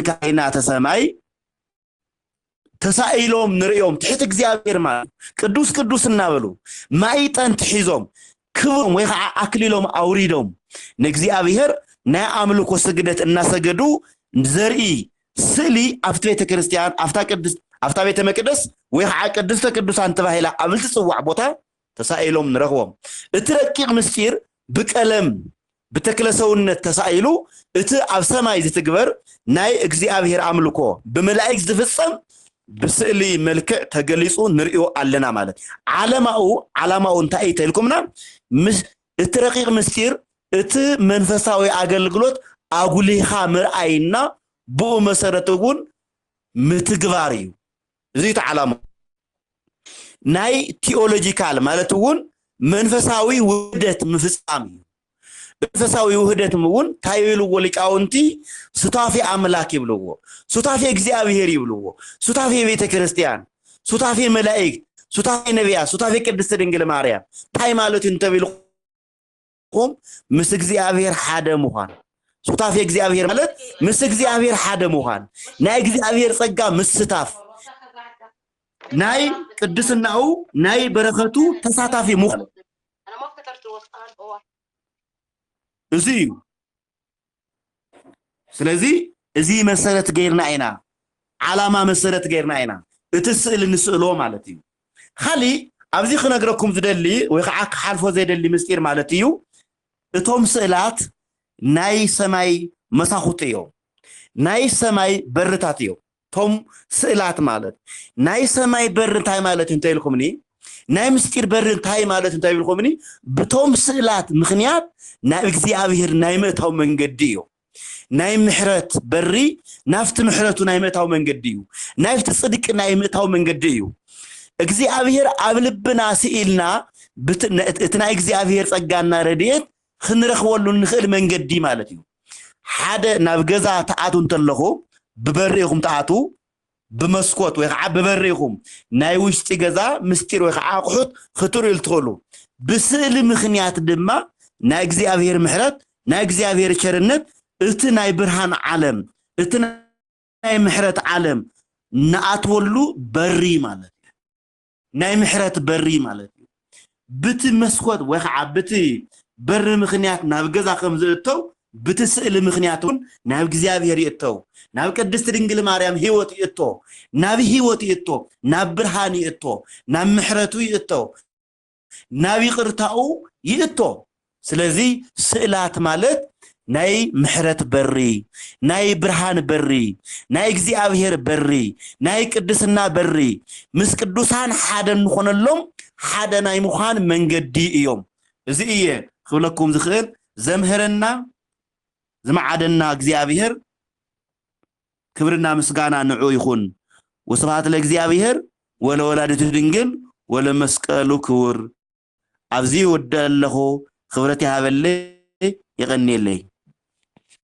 ካህናት ሰማይ ተሳኢሎም ንሪኦም ትሕት እግዚአብሔር ማለት ቅዱስ ቅዱስ እናበሉ ማይጠን ትሒዞም ክብሮም ወይ ከዓ አክሊሎም አውሪዶም ንእግዚአብሔር ናይ አምልኮ ስግደት እናሰገዱ ዘርኢ ስሊ ኣብቲ ቤተ ክርስቲያን ኣብታ ቤተ መቅደስ ወይ ከዓ ቅድስተ ቅዱሳን ተባሂላ ኣብልቲ ጽዋዕ ቦታ ተሳኢሎም ንረኽቦም እቲ ረቂቕ ምስጢር ብቀለም بتكل سونة تسائلو ات اب سماي زتكبر ناي እግዚአብሔር አምልኮ በመላእክት ዝፈጸም በስዕሊ መልክዕ ተገሊጹ ንሪኦ አለና ማለት ዓላማው እንታይ ተልኩምና እቲ ረቂቕ ምስጢር እቲ መንፈሳዊ አገልግሎት አጉሊኻ ምርአይና ብኡ መሰረቱን ምትግባር እዩ እዚ ዓላማው ናይ ቲኦሎጂካል ማለትውን መንፈሳዊ ውህደት ምፍጻም እዩ መንፈሳዊ ውህደት ምውን ታይሉ ወሊቃውንቲ ሱታፊ አምላክ ይብልዎ ሱታፊ እግዚአብሔር ይብልዎ ሱታፊ ቤተ ክርስቲያን ሱታፊ መላእክት ሱታፊ ነቢያት ሱታፊ ቅድስት ድንግል ማርያም ታይ ማለት እንተብልኩም ምስ እግዚአብሔር ሓደ ምዃን ሱታፊ እግዚአብሔር ማለት ምስ እግዚአብሔር ሓደ ምዃን ናይ እግዚአብሔር ጸጋ ምስታፍ ናይ ቅድስናው ናይ በረከቱ ተሳታፊ ምዃኑ እዙይ ስለዚህ እዚ መሰረት ገይርና ኢና ዓላማ መሰረት ገይርና ኢና እቲ ስእሊ ንስእሎ ማለት እዩ خሊ ኣብዚ ክነግረኩም ዝደሊ ወይ ከዓ ክሓልፎ ዘይደሊ ምስጢር ማለት እዩ እቶም ስእላት ናይ ሰማይ መሳኹት እዮም ናይ ሰማይ በርታት እዮም ቶም ስእላት ማለት ናይ ሰማይ በርታይ ማለት እንታይ ኢልኩምኒ ናይ ምስጢር በርታይ ማለት እንታይ ኢልኩምኒ በቶም ስእላት ምኽንያት ናይ እግዚአብሔር ናይ ምእታው መንገዲ እዩ ናይ ምሕረት በሪ ናፍቲ ምሕረቱ ናይ ምእታው መንገዲ እዩ ናፍቲ ጽድቅ ናይ ምእታው መንገዲ እዩ እግዚአብሔር ኣብ ልብና ስኢልና እቲ ናይ እግዚአብሔር ጸጋና ረድኤት ክንረኽበሉ ንኽእል መንገዲ ማለት እዩ ሓደ ናብ ገዛ ተኣቱ እንተለኹ ብበሪኹም ተኣቱ بمسكوت ويخع ببريهم ناي وشتي جزا مستير ويخع قحط خطر يلتقلوا بسأل مخنيات دما ناجزي أبير محرت ناجزي أبير شرنت اتناي برهان عالم اتناي محرت عالم نأتولو بري مالت ناي محرت بري مالت بت مسكوت ويخع بتي بر مخنيات ناجزا خمزتو بتسأل مخنياتون ناب እግዚአብሔር ይእተው ናብ ቅድስት ድንግል ማርያም ህይወት ይእተው ናብ ህይወት ይእተው ናብ ብርሃን ይእተው ናብ ምሕረቱ ይእተው ናብ ይቅርታው ይእተው ስለዚህ ስእላት ማለት ናይ ምሕረት በሪ ናይ ብርሃን በሪ ናይ እግዚአብሔር በሪ ናይ ቅድስና በሪ ምስ ቅዱሳን ሓደ ንኾነሎም ሓደ ናይ ምዃን መንገዲ እዮም እዚ እየ ክብለኩም ዝኽእል ዘምህረና زمعدنا እግዚአብሔር ክብርና ምስጋና ንዑ ይኹን ወስብሐት ለእግዚአብሔር ወለወላዲቱ ድንግል ወለመስቀሉ ክቡር ኣብዚ ወደለኹ ክብረት ይሃበለ ይቀኒለይ